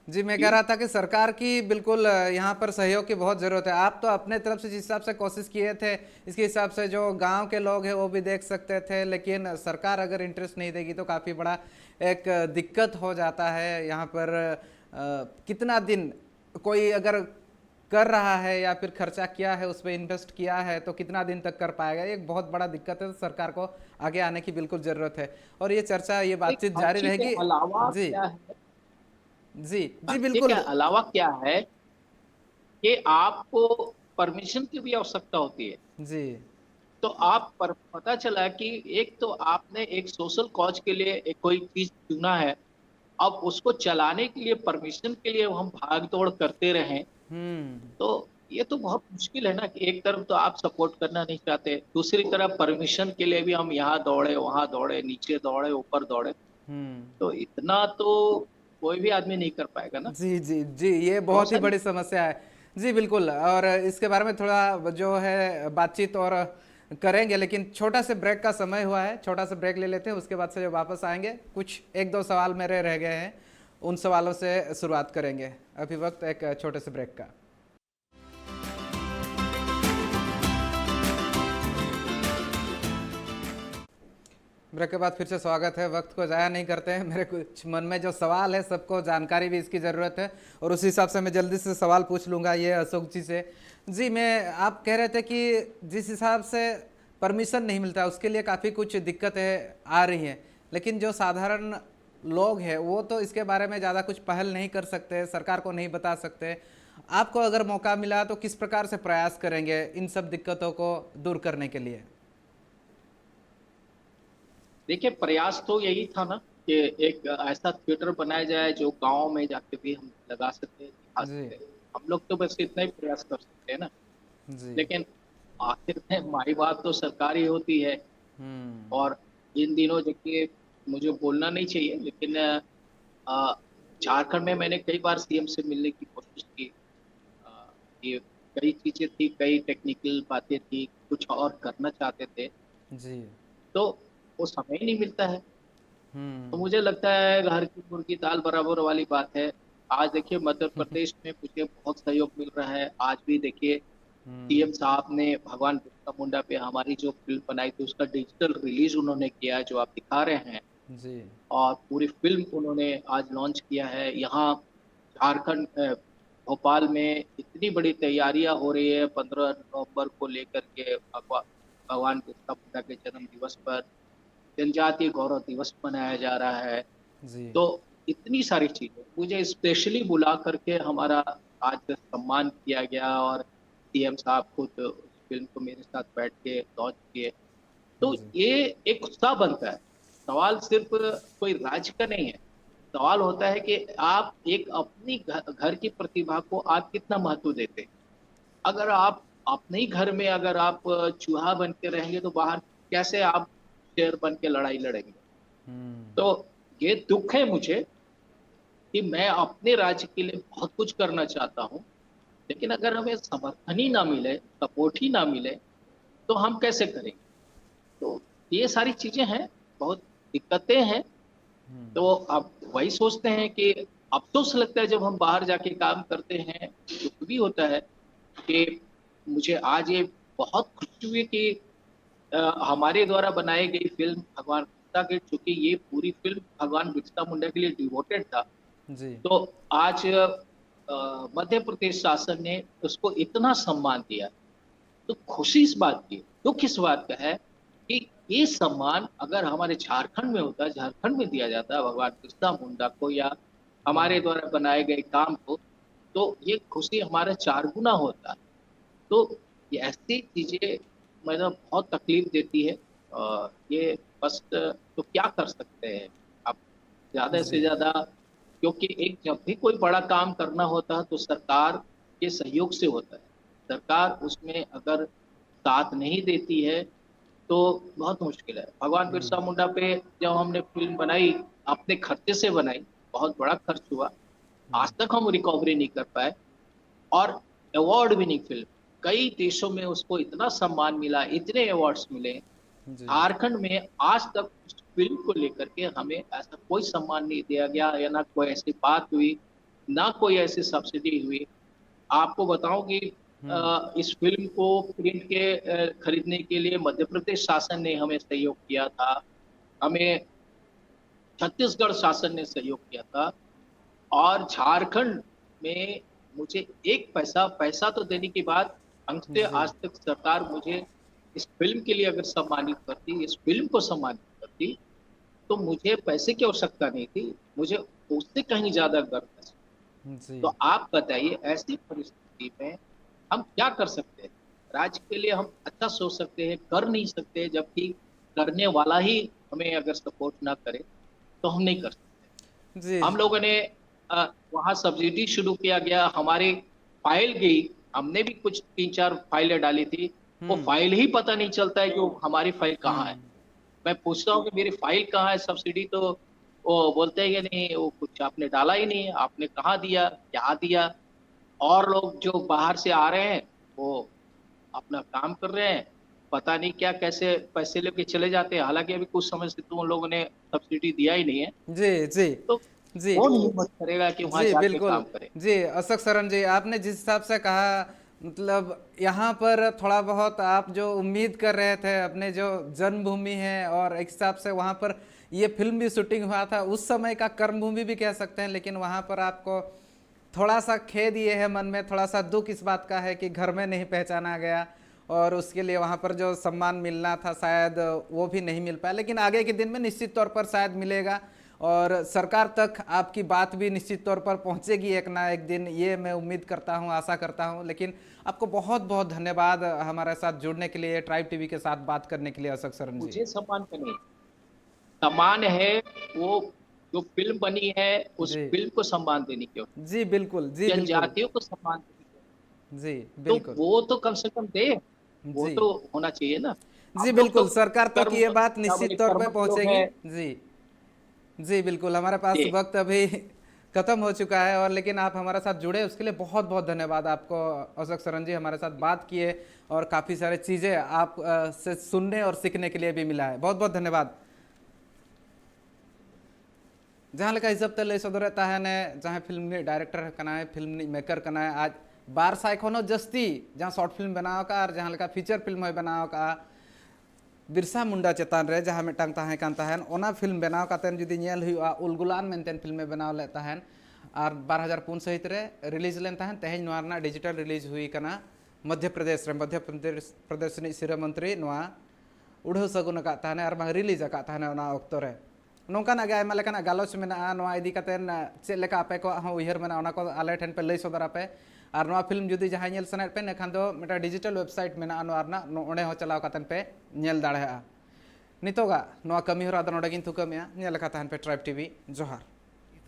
जी मैं कह जी रहा था कि सरकार की बिल्कुल यहाँ पर सहयोग की बहुत ज़रूरत है। आप तो अपने तरफ से जिस हिसाब से कोशिश किए थे, इसके हिसाब से जो गांव के लोग हैं वो भी देख सकते थे, लेकिन सरकार अगर इंटरेस्ट नहीं देगी तो काफ़ी बड़ा एक दिक्कत हो जाता है यहाँ पर। कितना दिन कोई अगर कर रहा है या फिर खर्चा किया है, उस पर इन्वेस्ट किया है, तो कितना दिन तक कर पाएगा, ये एक बहुत बड़ा दिक्कत है। तो सरकार को आगे आने की बिल्कुल ज़रूरत है और ये चर्चा ये एक बातचीत जारी खर्चे के रहेगी। अलावा जी क्या है, जी जी खर्चे के बिल्कुल अलावा क्या है कि आपको परमिशन की भी आवश्यकता होती है। जी तो आप पर पता चला कि एक तो आपने एक सोशल कॉज के लिए एक कोई चीज चुना है, अब उसको चलाने के लिए परमिशन के लिए हम भाग दौड़ करते रहें, हम्म तो ये तो बहुत मुश्किल है ना। कि एक तरफ तो आप सपोर्ट करना नहीं चाहते, दूसरी तरफ परमिशन के लिए भी हम यहाँ दौड़े वहां दौड़े, नीचे दौड़े ऊपर दौड़े, हम्म तो इतना तो कोई भी आदमी नहीं कर पाएगा ना। जी जी जी ये बहुत बहुत ही सारी बड़ी समस्या है। जी बिल्कुल, और इसके बारे में थोड़ा जो है बातचीत और करेंगे, लेकिन छोटा से ब्रेक का समय हुआ है, छोटा सा ब्रेक ले लेते हैं। उसके बाद से जब वापस आएंगे कुछ एक दो सवाल मेरे रह गए हैं, उन सवालों से शुरुआत करेंगे। अभी वक्त एक छोटे से ब्रेक का। ब्रेक के बाद फिर से स्वागत है। वक्त को ज़ाया नहीं करते हैं, मेरे कुछ मन में जो सवाल है सबको जानकारी भी इसकी ज़रूरत है और उसी हिसाब से मैं जल्दी से सवाल पूछ लूँगा ये अशोक जी से। जी मैं आप कह रहे थे कि जिस हिसाब से परमिशन नहीं मिलता उसके लिए काफ़ी कुछ दिक्कतें आ रही हैं, लेकिन जो साधारण लोग हैं वो तो इसके बारे में ज़्यादा कुछ पहल नहीं कर सकते, सरकार को नहीं बता सकते। आपको अगर मौका मिला तो किस प्रकार से प्रयास करेंगे इन सब दिक्कतों को दूर करने के लिए? देखिए, प्रयास तो यही था ना कि एक ऐसा थिएटर बनाया जाए जो गांव में जाके भी हम लगा सकते हैं, दिखा जी सकते हैं। हम लोग तो बस इतना ही प्रयास कर सकते हैं ना। जी लेकिन आखिर में माई बात तो सरकारी होती है। हम्म और इन दिनों देखिए, मुझे बोलना नहीं चाहिए लेकिन अ, झारखंड में मैंने कई बार सीएम से मिलने की कोशिश की। अ, कि कई चीजें थी, कई टेक्निकल बातें थी, कुछ और करना चाहते थे, जी तो वो समय ही नहीं मिलता है। तो हम्म मुझे लगता है घर की मुर्गी दाल बराबर वाली बात है। आज देखिए मध्य प्रदेश में मुझे बहुत सहयोग मिल रहा है। आज भी देखिए सीएम साहब ने भगवान बिरसा मुंडा पे हमारी जो फिल्म बनाई थी उसका डिजिटल रिलीज उन्होंने किया है, जो आप दिखा रहे हैं। जी। और पूरी फिल्म उन्होंने आज लॉन्च किया है यहाँ झारखंड भोपाल में। इतनी बड़ी तैयारियां हो रही है 15 नवंबर को लेकर के भगवान बिरसा मुंडा के जन्म दिवस पर जनजातीय गौरव दिवस मनाया जा रहा है। जी। तो इतनी सारी चीजें मुझे स्पेशली बुला करके हमारा आज सम्मान किया गया, और सीएम साहब खुद उस फिल्म को मेरे साथ बैठ के लॉन्च किए। तो जी। ये एक उत्साह बनता है। सवाल सिर्फ कोई राज्य का नहीं है, सवाल होता है कि आप एक अपनी घर की प्रतिभा को आप कितना महत्व देते हैं। अगर आप अपने ही घर में अगर आप चूहा बन के रहेंगे तो बाहर कैसे आप शेर बन के लड़ाई लड़ेंगे। हम्म। तो ये दुख है मुझे कि मैं अपने राज्य के लिए बहुत कुछ करना चाहता हूँ, लेकिन अगर हमें समर्थन ही ना मिले, सपोर्ट ही ना मिले, तो हम कैसे करेंगे। तो ये सारी चीजें हैं, बहुत दिक्कतें हैं। तो अब वही सोचते हैं कि अफसोस लगता है जब हम बाहर जाके काम करते हैं, दुख भी होता है कि मुझे आज ये बहुत खुशी हुई कि हमारे द्वारा बनाई गई फिल्म भगवान बिरसा के, चूंकि ये पूरी फिल्म भगवान बिरसा मुंडा के लिए डिवोटेड था, जी। तो आज मध्य प्रदेश शासन ने उसको इतना सम्मान दिया। तो खुशी इस बात की, दुख इस बात का है कि ये सम्मान अगर हमारे झारखंड में होता, झारखंड में दिया जाता भगवान बिरसा मुंडा को या हमारे द्वारा बनाए गए काम को, तो ये खुशी हमारा 4 गुना होता। तो ये ऐसी चीजें मतलब बहुत तकलीफ देती है। ये बस तो क्या कर सकते हैं आप, ज्यादा से जी। ज्यादा, क्योंकि एक जब भी कोई बड़ा काम करना होता है तो सरकार के सहयोग से होता है। सरकार उसमें अगर साथ नहीं देती है तो बहुत मुश्किल है। भगवान बिरसा मुंडा पे जब हमने फिल्म बनाई, अपने खर्चे से बनाई, बहुत बड़ा खर्च हुआ, आज तक हम रिकवरी नहीं कर पाए। और अवार्ड विनिंग फिल्म, कई देशों में उसको इतना सम्मान मिला, इतने अवार्ड्स मिले। जी। झारखंड में आज तक उस फिल्म को लेकर के हमें ऐसा कोई सम्मान नहीं दिया गया, या ना कोई ऐसी बात हुई, ना कोई ऐसी सब्सिडी हुई। आपको बताऊं कि इस फिल्म को प्रिंट के खरीदने के लिए मध्य प्रदेश शासन ने हमें सहयोग किया था, हमें छत्तीसगढ़ शासन ने सहयोग किया था, और झारखंड में मुझे एक पैसा पैसा तो देने की बात, अंत जी। आज तक सरकार मुझे इस फिल्म के लिए अगर सम्मानित करती, इस फिल्म को सम्मानित करती, तो मुझे पैसे की आवश्यकता नहीं थी, मुझे उससे कहीं ज्यादा गर्व है। जी। तो आप बताइए ऐसी परिस्थिति में हम क्या कर सकते हैं। राज्य के लिए हम अच्छा सोच सकते हैं, कर नहीं सकते, जबकि करने वाला ही हमें अगर सपोर्ट ना करे तो हम नहीं कर सकते। जी। हम लोगों ने वहाँ सब्सिडी शुरू किया गया, हमारी फाइल गई, हमने भी कुछ 3-4 फाइलें डाली थी, वो फाइल ही पता नहीं चलता है कि वो हमारी फाइल कहाँ है। मैं पूछता हूँ कि मेरी फाइल कहाँ है सब्सिडी, तो वो बोलते हैं कि नहीं, वो कुछ आपने डाला ही नहीं, आपने कहाँ दिया, क्या दिया। और लोग जो बाहर से आ रहे हैं वो अपना काम कर रहे हैं, पता नहीं क्या कैसे पैसे लेके चले जाते हैं, हालांकि अभी कुछ समय से तो उन लोगों ने सब्सिडी दिया ही नहीं है। जी। जी। तो जी। कौन हिम्मत करेगा कि वहां जी, जाके बिल्कुल। काम करे। जी, अशोक सरन जी, आपने जिस हिसाब से कहा, मतलब यहाँ पर थोड़ा बहुत आप जो उम्मीद कर रहे थे, अपने जो जन्मभूमि है और एक हिसाब से वहाँ पर ये फिल्म भी शूटिंग हुआ था, उस समय का कर्मभूमि भी कह सकते हैं, लेकिन वहाँ पर आपको थोड़ा सा खेद ये है, मन में थोड़ा सा दुख इस बात का है कि घर में नहीं पहचाना गया, और उसके लिए वहाँ पर जो सम्मान मिलना था शायद वो भी नहीं मिल पाया, लेकिन आगे के दिन में निश्चित तौर पर शायद मिलेगा, और सरकार तक आपकी बात भी निश्चित तौर पर पहुंचेगी एक ना एक दिन, ये मैं उम्मीद करता हूं, आशा करता हूं। लेकिन आपको बहुत बहुत धन्यवाद हमारे साथ जुड़ने के लिए, ट्राइब टीवी के साथ बात करने के लिए, अशोक सरन जी। मुझे सम्मान का नहीं, सम्मान है वो जो फिल्म बनी है, उस जी। फिल्म को सम्मान देने की, जी बिल्कुल। जी बिल्कुल। जनजातियों को सम्मान देने की। जी तो बिल्कुल। वो तो कम से कम दे, वो जी। तो होना चाहिए ना। जी हम लोग तो बिल्कुल, सरकार तक कर्म, ये बात क्या बोले, निश्चित तौर पे कर्मठ लोग पहुंचेगी। हैं। जी। जी बिल्कुल, हमारे पास जी, वक्त अभी खत्म हो चुका है, और लेकिन आप हमारे साथ जुड़े उसके लिए बहुत बहुत धन्यवाद आपको, अशोक सरन जी, हमारे साथ बात किए, और काफ़ी सारी चीज़ें आप से सुनने और सीखने के लिए भी मिला है। बहुत बहुत धन्यवाद। जहाँ लेका हिसाब तले सदर रहता है ने, जहाँ फिल्म डायरेक्टर कना है, फिल्म मेकर कना है, आज 200 खन जस्ती जहाँ शॉर्ट फिल्म बनाव का और जहाँ लेका फीचर फिल्म होय बनाव का बिरसा मुंडा चेतान रे जहाँ मिटांग ताहें कान ताहेन ओना फिल्म बनाव कातेन जुदी नेल हुआ उलगुलान मेंटेन फिल्म बनाव ले ताहेन और 2004 सहित रे रिलीज लेन ताहेन तेहें नोआ रना डिजिटल रिलीज हुई कना मध्य प्रदेश नि सिरा मंत्री नोआ उड़ाव सगुन का ताहेन और बांग रिलीज का ताहेन ओना ऑक्तो रे नोंकाना गे आयमा लेकाना गालोच मेना नोआ इदी कातेन चेद लेका आपे को हो उयहर मेना ओना को आले ठेन पे लई सदर आपे और नोआ फिल्म जुदी जहाँ नेल सनायत पे नेखान दो मेटा डिजिटल वेबसाइट मेना नोआ रना ओंडे हो चलाव कातेन पे नेल दाड़ेहा नितोगा नोआ कमी होरा दो नोडे गिन थुकामिया नेल का ताहेन पे ट्राइब टीवी जोहार।